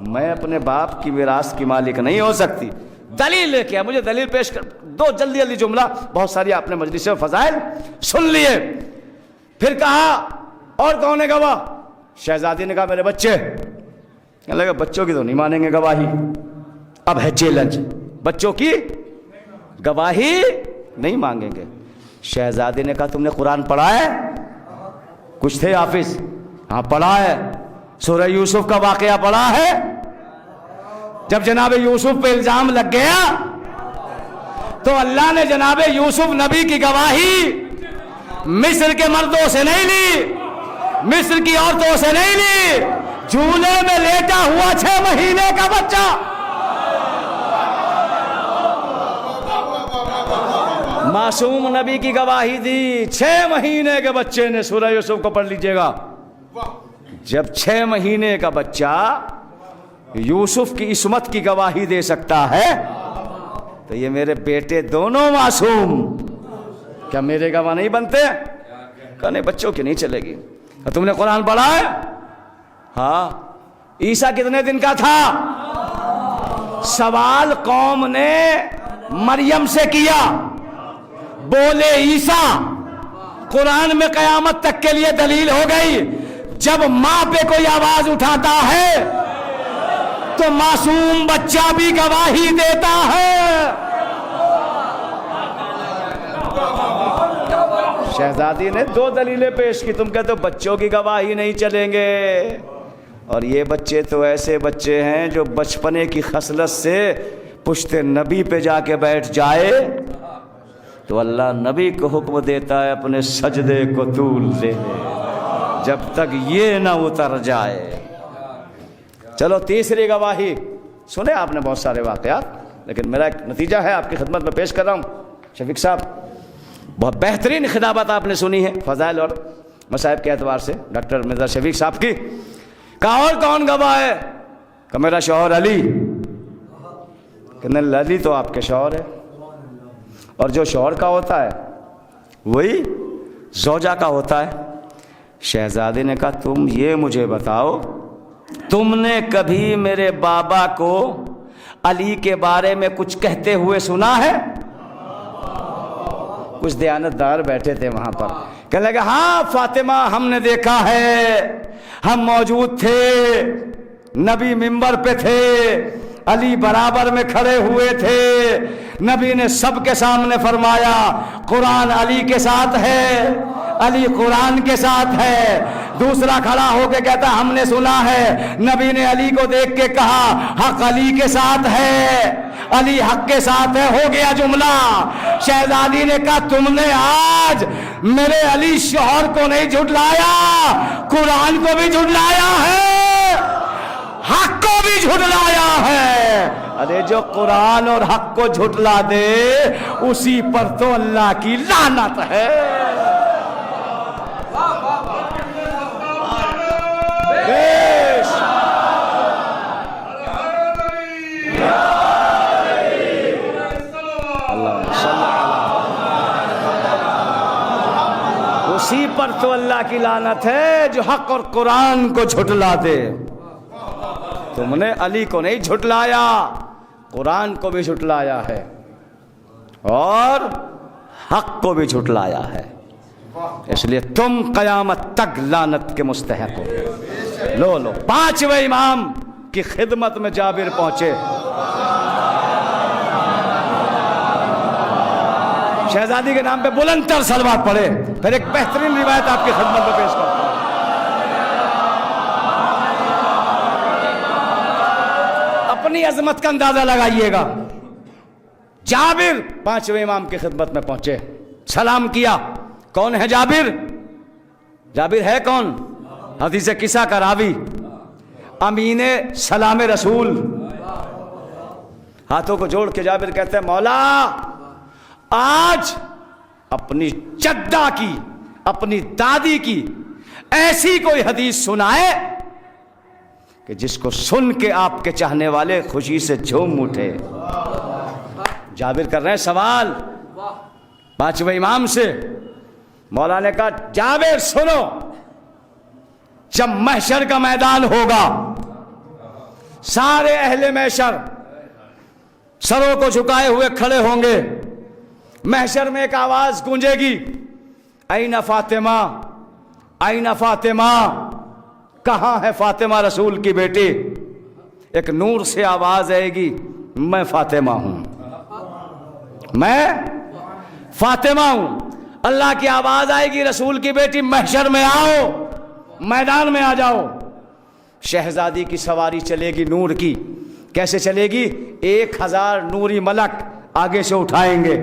میں اپنے باپ کی میراث کی مالک نہیں ہو سکتی. دلیل لے کے مجھے دلیل پیش کر دو. جلدی جملہ, بہت ساری آپ نے مجلس میں فضائل سن لیے. پھر کہا اور کون ہے گواہ؟ شہزادی نے کہا میرے بچے. کہنے لگا بچوں کی تو نہیں مانیں گے گواہی. اب ہے چیلنج, بچوں کی گواہی نہیں مانگیں گے. شہزادی نے کہا تم نے قرآن پڑھا ہے؟ کچھ تھے حافظ, ہاں پڑھا ہے. سورہ یوسف کا واقعہ پڑھا ہے؟ جب جناب یوسف پہ الزام لگ گیا تو اللہ نے جناب یوسف نبی کی گواہی مصر کے مردوں سے نہیں لی, مصر کی عورتوں سے نہیں لی, جھولے میں لیٹا ہوا 6 مہینے کا بچہ معصوم نبی کی گواہی دی. 6 مہینے کے بچے نے, سورہ یوسف کو پڑھ لیجئے گا. جب 6 مہینے کا بچہ یوسف کی عصمت کی گواہی دے سکتا ہے تو یہ میرے بیٹے دونوں معصوم کیا میرے گواہ نہیں بنتے؟ کہا نہیں بچوں کی نہیں چلے گی. تم نے قرآن پڑھا ہے؟ ہاں. عیسیٰ کتنے دن کا تھا؟ سوال قوم نے مریم سے کیا, بولے عیسیٰ. قرآن میں قیامت تک کے لیے دلیل ہو گئی, جب ماں پہ کوئی آواز اٹھاتا ہے تو معصوم بچہ بھی گواہی دیتا ہے. شہزادی نے 2 دلیلیں پیش کی. تم کہتے ہو بچوں کی گواہی نہیں چلیں گے, اور یہ بچے تو ایسے بچے ہیں جو بچپنے کی خصلت سے پشت نبی پہ جا کے بیٹھ جائے تو اللہ نبی کو حکم دیتا ہے اپنے سجدے کو طول دے جب تک یہ نہ اتر جائے. چلو تیسری گواہی سنے آپ نے بہت سارے واقعات, لیکن میرا ایک نتیجہ ہے آپ کی خدمت میں پیش کر رہا ہوں. شفیق صاحب بہت بہترین خطابت آپ نے سنی ہے فضائل اور مصائب کے اعتبار سے ڈاکٹر مرزا شفیق صاحب کی. کہا اور کون گواہ ہے؟ کہ میرا شوہر علی. کہ علی تو آپ کے شوہر ہے, اور جو شوہر کا ہوتا ہے وہی زوجہ کا ہوتا ہے. شہزادے نے کہا تم یہ مجھے بتاؤ, تم نے کبھی میرے بابا کو علی کے بارے میں کچھ کہتے ہوئے سنا ہے؟ کچھ دیانتدار بیٹھے تھے وہاں پر, کہنے لگے ہاں فاطمہ ہم نے دیکھا ہے, ہم موجود تھے, نبی منبر پہ تھے, علی برابر میں کھڑے ہوئے تھے, نبی نے سب کے سامنے فرمایا قرآن علی کے ساتھ ہے, علی قرآن کے ساتھ ہے. دوسرا کھڑا ہو کے کہتا ہم نے سنا ہے, نبی نے علی کو دیکھ کے کہا حق علی کے ساتھ ہے, علی حق کے ساتھ ہے. ہو گیا جملہ. شہزادی نے کہا تم نے آج میرے علی شوہر کو نہیں جھٹلایا, قرآن کو بھی جھٹلایا ہے, حق کو بھی جھٹلایا ہے. ارے جو قرآن اور حق کو جھٹلا دے اسی پر تو اللہ کی لعنت ہے. اسی پر تو اللہ کی لعنت ہے جو حق اور قرآن کو جھٹلا دے. تم نے علی کو نہیں جھٹلایا, قرآن کو بھی جھٹلایا ہے اور حق کو بھی جھٹلایا ہے, اس لیے تم قیامت تک لعنت کے مستحق ہو. لو 5ویں امام کی خدمت میں جابر پہنچے. شہزادی کے نام پہ بلند تر صلوات پڑھے. پھر ایک بہترین روایت آپ کی خدمت میں پیش کرتا ہوں. اپنی عظمت کا اندازہ لگائیے گا. جابر 5ویں امام کی خدمت میں پہنچے, سلام کیا. کون ہے جابر؟ جابر ہے کون؟ حدیث قصہ کا راوی, امین سلام رسول. ہاتھوں کو جوڑ کے جابر کہتے ہیں مولا آج اپنی جدہ کی, اپنی دادی کی ایسی کوئی حدیث سنائے کہ جس کو سن کے آپ کے چاہنے والے خوشی سے جھوم اٹھے. جابر کر رہے ہیں سوال 5ویں امام سے. مولا نے کہا جابر سنو, جب محشر کا میدان ہوگا سارے اہل محشر سروں کو جھکائے ہوئے کھڑے ہوں گے. محشر میں ایک آواز گونجے گی, این فاطمہ, این فاطمہ, کہاں ہے فاطمہ رسول کی بیٹی؟ ایک نور سے آواز آئے گی, میں فاطمہ ہوں, میں فاطمہ ہوں. اللہ کی آواز آئے گی, رسول کی بیٹی محشر میں آؤ, میدان میں آ جاؤ. شہزادی کی سواری چلے گی نور کی. کیسے چلے گی؟ 1000 نوری ملک آگے سے اٹھائیں گے,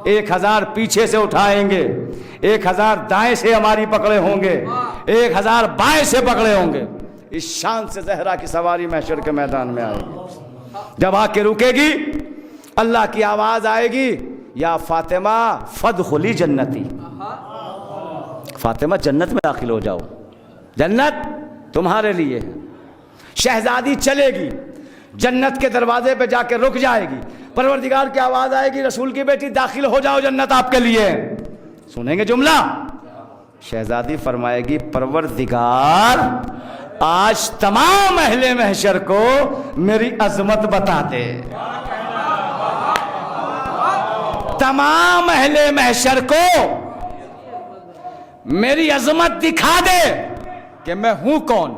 1000 پیچھے سے اٹھائیں گے, 1000 دائیں سے ہماری پکڑے ہوں گے, 1000 بائیں سے پکڑے ہوں گے. اس شان سے زہرا کی سواری محشر کے میدان میں آئے گی. جب آ کے رکے گی, اللہ کی آواز آئے گی, یا فاطمہ فادخلی جنتی, فاطمہ جنت میں داخل ہو جاؤ, جنت تمہارے لیے. شہزادی چلے گی, جنت کے دروازے پہ جا کے رک جائے گی. پروردگار کی آواز آئے گی, رسول کی بیٹی داخل ہو جاؤ, جنت آپ کے لیے. سنیں گے جملہ؟ شہزادی فرمائے گی, پروردگار آج تمام اہل محشر کو میری عظمت بتا دے, تمام اہل محشر کو میری عظمت دکھا دے کہ میں ہوں کون.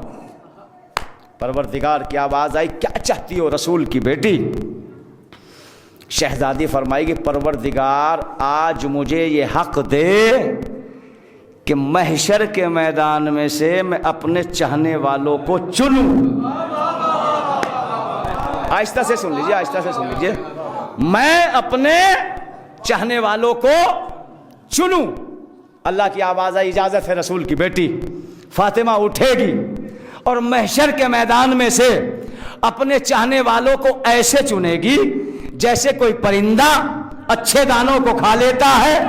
پروردگار کی آواز آئی, کیا چاہتی ہو رسول کی بیٹی؟ شہزادی فرمائے گی, پروردگار آج مجھے یہ حق دے کہ محشر کے میدان میں سے میں اپنے چاہنے والوں کو چنوں. آہستہ سے سن لیجئے, آہستہ سے سن لیجئے. میں اپنے چاہنے والوں کو چنوں. اللہ کی آواز آئی, اجازت ہے رسول کی بیٹی. فاطمہ اٹھے گی اور محشر کے میدان میں سے اپنے چاہنے والوں کو ایسے چنے گی جیسے کوئی پرندہ اچھے دانوں کو کھا لیتا ہے,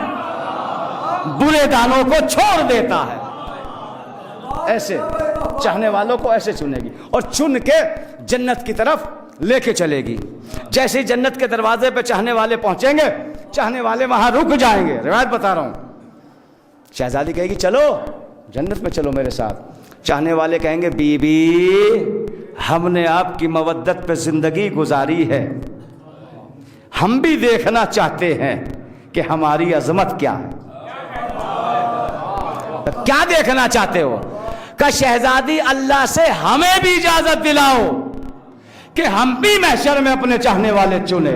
برے دانوں کو چھوڑ دیتا ہے. ایسے چاہنے والوں کو ایسے چنے گی اور چن کے جنت کی طرف لے کے چلے گی. جیسے ہی جنت کے دروازے پہ چاہنے والے پہنچیں گے, چاہنے والے وہاں رک جائیں گے. روایت بتا رہا ہوں. شہزادی کہے گی, چلو جنت میں چلو میرے ساتھ. چاہنے والے کہیں گے, بی بی ہم نے آپ کی مودت پہ زندگی گزاری ہے, ہم بھی دیکھنا چاہتے ہیں کہ ہماری عظمت کیا ہے. کیا دیکھنا چاہتے ہو؟ کہ شہزادی اللہ سے ہمیں بھی اجازت دلاؤ کہ ہم بھی محشر میں اپنے چاہنے والے چنے.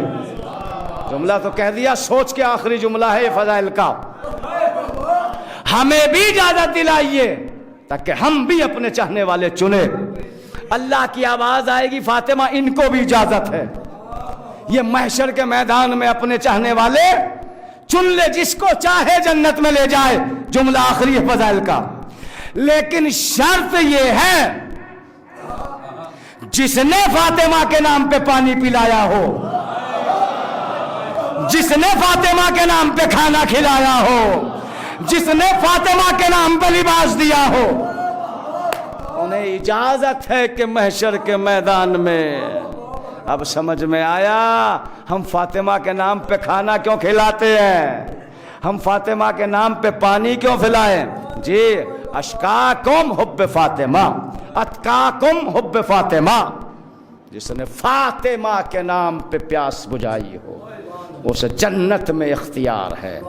جملہ تو کہہ دیا, سوچ کے آخری جملہ ہے یہ فضائل کا. ہمیں بھی اجازت دلائیے تاکہ ہم بھی اپنے چاہنے والے چنے. اللہ کی آواز آئے گی, فاطمہ ان کو بھی اجازت ہے, یہ محشر کے میدان میں اپنے چاہنے والے چن لے, جس کو چاہے جنت میں لے جائے. جملہ آخری ہے فضائل کا. لیکن شرط یہ ہے, جس نے فاطمہ کے نام پہ پانی پلایا ہو, جس نے فاطمہ کے نام پہ کھانا کھلایا ہو, جس نے فاطمہ کے نام پہ لباس دیا ہو, انہیں اجازت ہے کہ محشر کے میدان میں. اب سمجھ میں آیا ہم فاطمہ کے نام پہ کھانا کیوں کھلاتے ہیں, ہم فاطمہ کے نام پہ پانی کیوں پلائیں. جی, اشقاکم حب فاطمہ, اتقاکم حب فاطمہ. جس نے فاطمہ کے نام پہ پیاس بجھائی ہو اسے جنت میں اختیار ہے.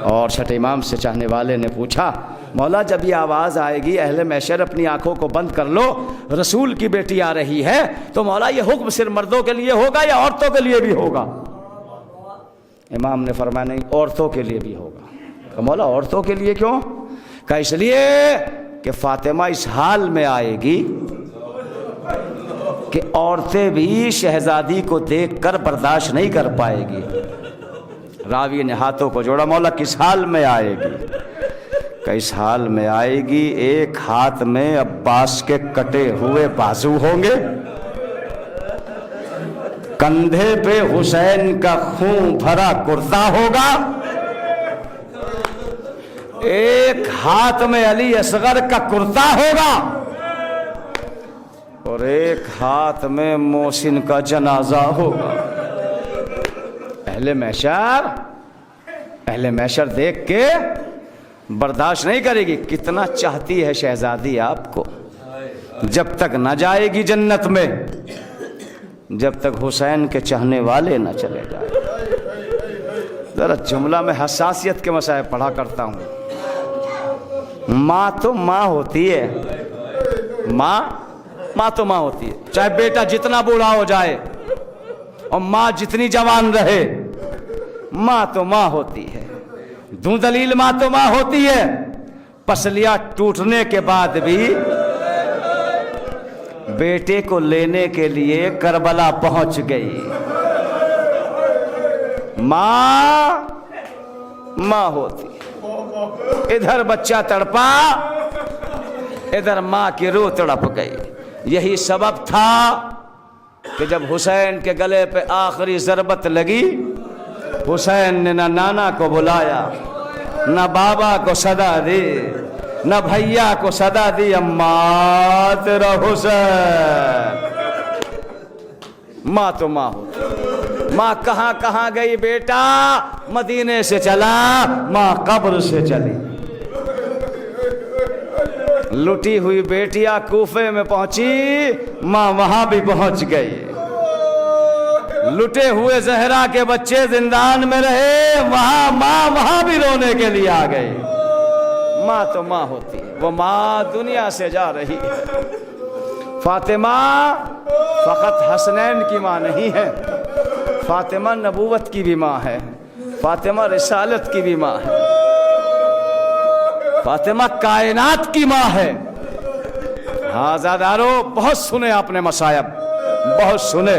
اور چھٹے امام سے چاہنے والے نے پوچھا, مولا جب یہ آواز آئے گی اہل محشر اپنی آنکھوں کو بند کر لو, رسول کی بیٹی آ رہی ہے, تو مولا یہ حکم صرف مردوں کے لیے ہوگا یا عورتوں کے لیے بھی ہوگا؟ امام نے فرمایا نہیں, عورتوں کے لیے بھی ہوگا. کہ مولا عورتوں کے لیے کیوں؟ کہ اس لیے کہ فاطمہ اس حال میں آئے گی کہ عورتیں بھی شہزادی کو دیکھ کر برداشت نہیں کر پائے گی. راوی نے ہاتھوں کو جوڑا, مولا کس حال میں آئے گی؟ کہ اس حال میں آئے گی, ایک ہاتھ میں عباس کے کٹے ہوئے بازو ہوں گے, کندھے پہ حسین کا خون بھرا کرتا ہوگا, ایک ہاتھ میں علی اصغر کا کرتا ہوگا, اور ایک ہاتھ میں محسن کا جنازہ ہوگا. اہل محشر دیکھ کے برداشت نہیں کرے گی. کتنا چاہتی ہے شہزادی آپ کو, جب تک نہ جائے گی جنت میں جب تک حسین کے چاہنے والے نہ چلے جائیں۔ ذرا جملہ میں حساسیت کے مسائل پڑھا کرتا ہوں۔ ماں تو ماں ہوتی ہے، ماں تو ماں ہوتی ہے، چاہے بیٹا جتنا بوڑھا ہو جائے اور ماں جتنی جوان رہے، ماں تو ماں ہوتی ہے۔ دوں دلیل، ماں تو ماں ہوتی ہے، پسلیاں ٹوٹنے کے بعد بھی بیٹے کو لینے کے لیے کربلا پہنچ گئی۔ ماں ہوتی ہے۔ ادھر بچہ تڑپا، ادھر ماں کی روح تڑپ گئی۔ یہی سبب تھا کہ جب حسین کے گلے پہ آخری ضربت لگی، حسین نے نہ نانا کو بلایا، نہ بابا کو صدا دی، نہ بھیا کو صدا دی، اماں تیرا حسین۔ ماں تو ماں ہوتی۔ ماں کہاں کہاں گئی بیٹا؟ مدینے سے چلا، ماں قبر سے چلی۔ لٹی ہوئی بیٹیاں کوفے میں پہنچی، ماں وہاں بھی پہنچ گئی۔ لٹے ہوئے زہرا کے بچے زندان میں رہے، وہاں ماں وہاں بھی رونے کے لیے آ گئی۔ ماں تو ماں ہوتی ہے۔ وہ ماں دنیا سے جا رہی ہے۔ فاطمہ فقط حسنین کی ماں نہیں ہے، فاطمہ نبوت کی بھی ماں ہے، فاطمہ رسالت کی بھی ماں ہے، فاطمہ کائنات کی ماں ہے۔ ہاں زادارو، بہت سنے آپ نے مصائب، بہت سنے۔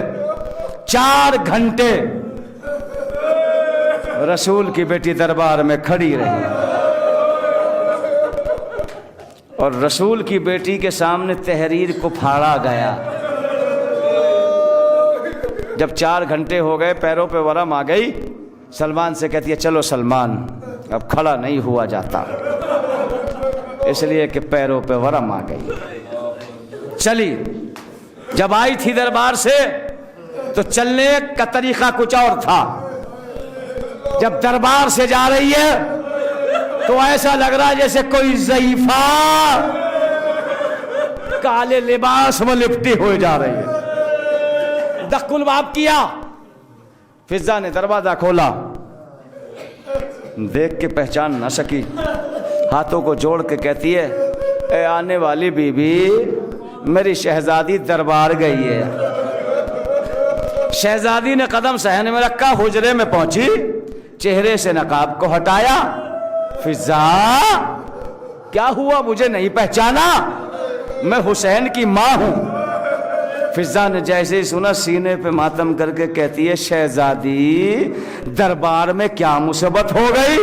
4 گھنٹے رسول کی بیٹی دربار میں کھڑی رہی اور رسول کی بیٹی کے سامنے تحریر کو پھاڑا گیا۔ جب 4 گھنٹے ہو گئے، پیروں پہ ورم آ گئی، سلمان سے کہتی ہے چلو سلمان، اب کھڑا نہیں ہوا جاتا، اس لیے کہ پیروں پہ ورم آ گئی۔ چلی، جب آئی تھی دربار سے تو چلنے کا طریقہ کچھ اور تھا۔ جب دربار سے جا رہی ہے تو ایسا لگ رہا ہے جیسے کوئی ضعیفہ کالے لباس میں لپٹی ہوئے جا رہی ہے۔ دق الباب کیا، فضا نے دروازہ کھولا، دیکھ کے پہچان نہ سکی، ہاتھوں کو جوڑ کے کہتی ہے اے آنے والی بی بی، میری شہزادی دربار گئی ہے۔ شہزادی نے قدم صحن میں رکھا، حجرے میں پہنچی، چہرے سے نقاب کو ہٹایا۔ فضا کیا ہوا، مجھے نہیں پہچانا؟ میں حسین کی ماں ہوں۔ فضا نے جیسے ہی سنا، سینے پہ ماتم کر کے کہتی ہے شہزادی دربار میں کیا مصیبت ہو گئی؟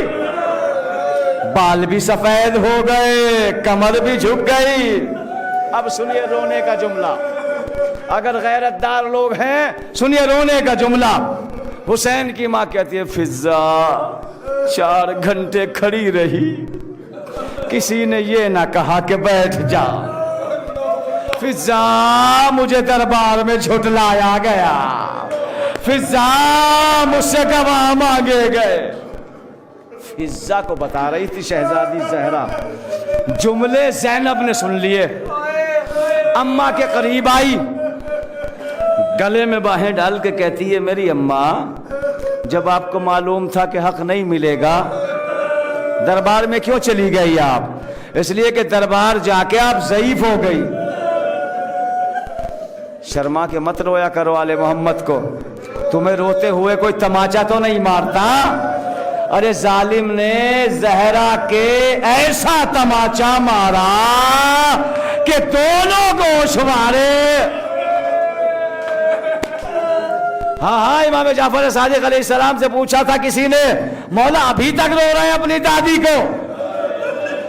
بال بھی سفید ہو گئے، کمر بھی جھک گئی۔ اب سنیے رونے کا جملہ، اگر غیرت دار لوگ ہیں سنیے رونے کا جملہ۔ حسین کی ماں کہتی ہے فضا 4 گھنٹے کھڑی رہی، کسی نے یہ نہ کہا کہ بیٹھ جا۔ فضا مجھے دربار میں جھٹلایا گیا، فضا مجھ سے گواہ مانگے گئے۔ فضا کو بتا رہی تھی شہزادی زہرا، جملے زینب نے سن لیے۔ اماں کے قریب آئی، گلے میں باہیں ڈال کے کہتی ہے میری اماں، جب آپ کو معلوم تھا کہ حق نہیں ملے گا، دربار میں کیوں چلی گئی آپ؟ اس لیے کہ دربار جا کے آپ ضعیف ہو گئی۔ شرما کے مت رویا کرو آل محمد کو، تمہیں روتے ہوئے کوئی تماچا تو نہیں مارتا؟ ارے ظالم نے زہرا کے ایسا تماچا مارا کہ دونوں گوش مارے۔ ہاں امام جعفر صادق علیہ السلام سے پوچھا تھا کسی نے، مولا ابھی تک رو رہے ہیں اپنی دادی کو؟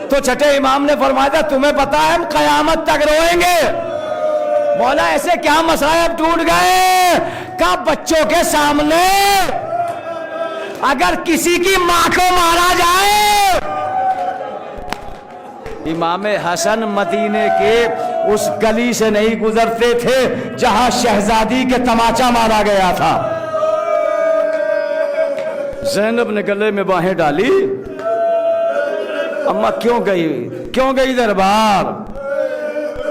تو چھٹے امام نے فرمایا تھا تمہیں پتا ہے ہم قیامت تک روئیں گے۔ مولا ایسے کیا مصائب ٹوٹ گئے کہ بچوں کے سامنے اگر کسی کی ماں کو مارا جائے۔ امام حسن مدینے کے اس گلی سے نہیں گزرتے تھے جہاں شہزادی کے تماچا مارا گیا تھا۔ زینب نے گلے میں باہیں ڈالی، اماں کیوں گئی دربار؟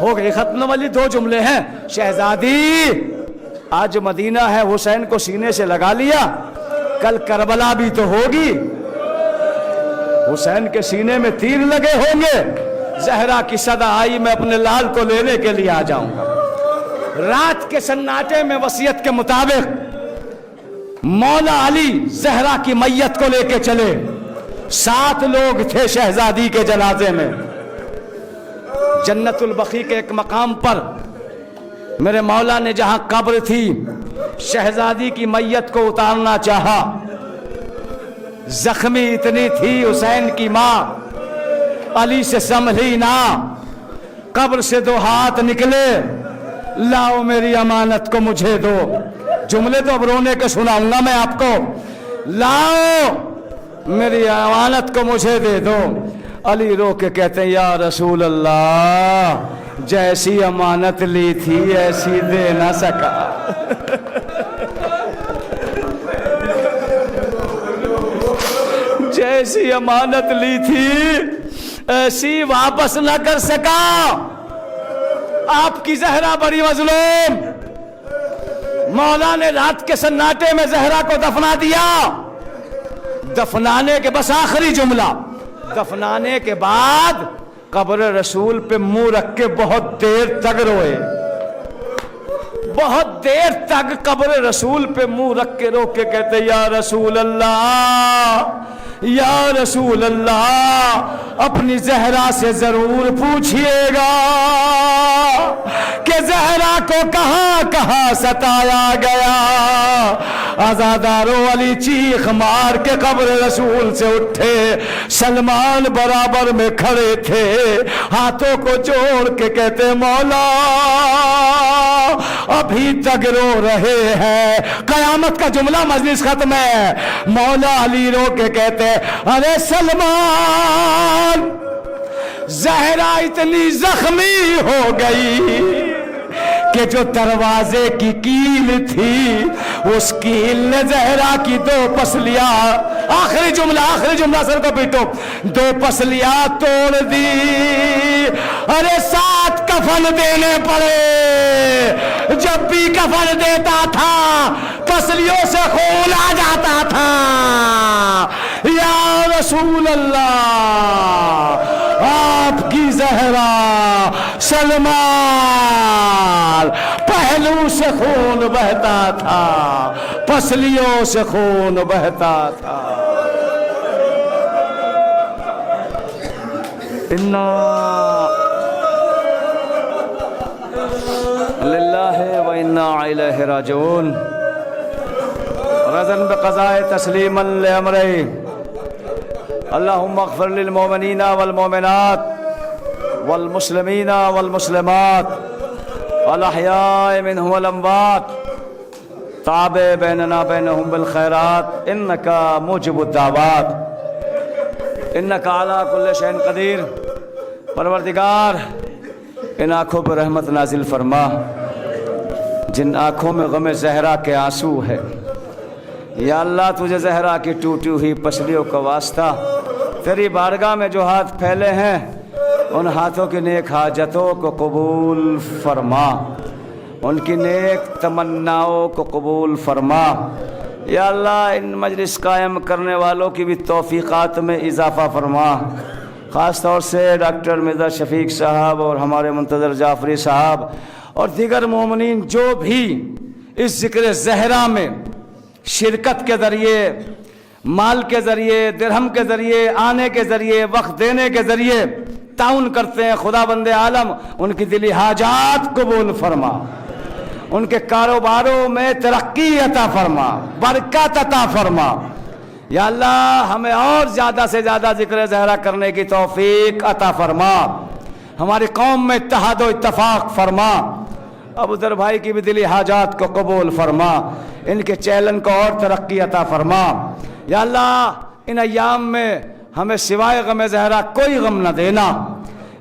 ہو گئی ختم والی 2 جملے ہیں. شہزادی آج مدینہ ہے، حسین کو سینے سے لگا لیا، کل کربلا بھی تو ہوگی، حسین کے سینے میں تیر لگے ہوں گے. زہرا کی صدا آئی، میں اپنے لال کو لینے کے لیے آ جاؤں گا. رات کے سناٹے میں وصیت کے مطابق مولا علی زہرا کی میت کو لے کے چلے. 7 لوگ تھے شہزادی کے جنازے میں. جنت البقیع کے ایک مقام پر میرے مولا نے جہاں قبر تھی شہزادی کی میت کو اتارنا چاہا. زخمی اتنی تھی حسین کی ماں، علی سے سنبھلی نہ. قبر سے 2 ہاتھ نکلے، لاؤ میری امانت کو مجھے دو. جملے تو اب رونے کے سناؤں گا میں آپ کو. لاؤ میری امانت کو مجھے دے دو. علی رو کے کہتے ہیں یا رسول اللہ جیسی امانت لی تھی ایسی دے نہ سکا. جیسی امانت لی تھی ایسی واپس نہ کر سکا. آپ کی زہرا بڑی مظلوم. مولا نے رات کے سناٹے میں زہرا کو دفنا دیا. دفنانے کے بس آخری جملہ، دفنانے کے بعد قبر رسول پہ منہ رکھ کے بہت دیر تک روئے. بہت دیر تک قبر رسول پہ منہ رکھ کے رو کے کہتے یا رسول اللہ، یا رسول اللہ اپنی زہرا سے ضرور پوچھئے گا کہ زہرا کو کہاں کہاں ستایا گیا. آزادارو علی چیخ مار کے قبر رسول سے اٹھے. سلمان برابر میں کھڑے تھے، ہاتھوں کو جوڑ کے کہتے مولا ابھی تک رو رہے ہیں. قیامت کا جملہ مجلس ختم ہے. مولا علی رو کے کہتے ارے سلمان زہرا اتنی زخمی ہو گئی کہ جو دروازے کی کیل تھی اس کیل نے زہرا کی 2 پسلیاں، آخری جملہ سر کو پیٹو، 2 پسلیاں توڑ دی. ارے 7 کفن دینے پڑے. جب بھی کفن دیتا تھا پسلیوں سے خون آ جاتا تھا. یا رسول اللہ آپ کی زہرا سلمان پہلو سے خون بہتا تھا، پسلیوں سے خون بہتا تھا. للہ و انا الیہ راجعون. رضا بقضاء تسلیما لامرئ. اللهم اغفر للمؤمنین والمؤمنات والمسلمین والمسلمات والاحیاء منهم والاموات. تابع بیننا بینهم بالخیرات انک موجب الدعوات انک علی کل شیء قدیر. پروردگار ان آنکھوں پر رحمت نازل فرما جن آنکھوں میں غم زہرا کے آنسو ہے. یا اللہ تجھے زہرا کی ٹوٹی ہوئی پسلیوں کا واسطہ، تیری بارگاہ میں جو ہاتھ پھیلے ہیں ان ہاتھوں کی نیک حاجتوں کو قبول فرما، ان کی نیک تمناؤں کو قبول فرما. یا اللہ ان مجلس قائم کرنے والوں کی بھی توفیقات میں اضافہ فرما. خاص طور سے ڈاکٹر مرزا شفیق صاحب اور ہمارے منتظر جعفری صاحب اور دیگر مومنین جو بھی اس ذکر زہرا میں شرکت کے ذریعے، مال کے ذریعے، درہم کے ذریعے، آنے کے ذریعے، وقت دینے کے ذریعے تعاون کرتے ہیں، خدا بند عالم ان کی دلی حاجات قبول فرما، ان کے کاروباروں میں ترقی عطا فرما، برکت عطا فرما. یا اللہ ہمیں اور زیادہ سے زیادہ ذکر زہرا کرنے کی توفیق عطا فرما. ہماری قوم میں اتحاد و اتفاق فرما. ابو ذر بھائی کی بھی دلی حاجات کو قبول فرما، ان کے چیلن کو اور ترقی عطا فرما. یا اللہ ان ایام میں ہمیں سوائے غم زہرا کوئی غم نہ دینا.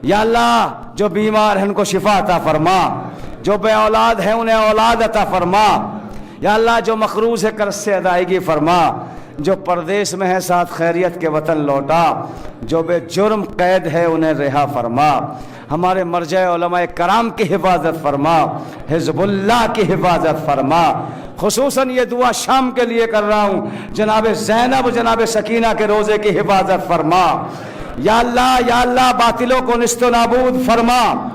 یا اللہ جو بیمار ہیں ان کو شفا عطا فرما، جو بے اولاد ہیں انہیں اولاد عطا فرما. یا اللہ جو مقروض ہے قرض سے ادائیگی فرما. جو پردیس میں ہے ساتھ خیریت کے وطن لوٹا، جو بے جرم قید ہے انہیں رہا فرما، ہمارے مرجع علماء کرام کی حفاظت فرما، حزب اللہ کی حفاظت فرما۔ خصوصاً یہ دعا شام کے لیے کر رہا ہوں، جناب زینب جناب سکینہ کے روزے کی حفاظت فرما۔ یا اللہ باطلوں کو نیست و نابود فرما۔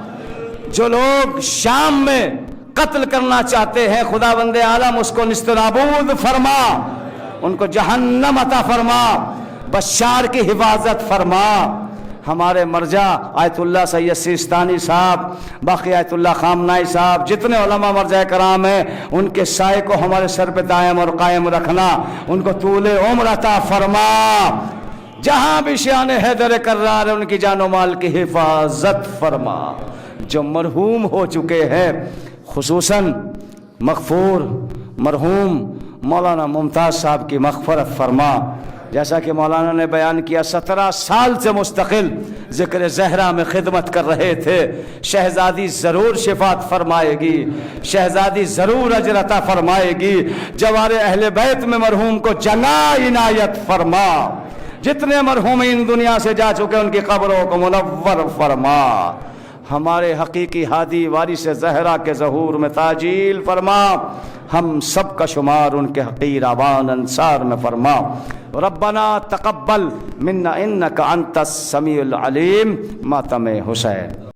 جو لوگ شام میں قتل کرنا چاہتے ہیں خداوند عالم اس کو نیست و نابود فرما، ان کو جہنم عطا فرما، بشار کی حفاظت فرما۔ ہمارے مرجع آیت اللہ سید سیستانی صاحب، باقی آیت اللہ خامنائی صاحب، جتنے علماء مرجع کرام ہیں ان کے سائے کو ہمارے سر پہ دائم اور قائم رکھنا، ان کو طول عمر عطا فرما۔ جہاں بھی شان حیدر کرار ہے ان کی جان و مال کی حفاظت فرما۔ جو مرحوم ہو چکے ہیں خصوصاً مغفور مرحوم مولانا ممتاز صاحب کی مغفرت فرما۔ جیسا کہ مولانا نے بیان کیا 17 سال سے مستقل ذکر زہرا میں خدمت کر رہے تھے، شہزادی ضرور شفاعت فرمائے گی، شہزادی ضرور اجر عطا فرمائے گی۔ جوار اہل بیت میں مرحوم کو جگہ عنایت فرما، جتنے مرحومین دنیا سے جا چکے ان کی قبروں کو منور فرما۔ ہمارے حقیقی ہادی وارث زہرا کے ظہور میں تعجیل فرما، ہم سب کا شمار ان کے حقیر آبان انصار میں فرما۔ ربنا تقبل منا انک انت السمیع العلیم۔ ماتم حسین۔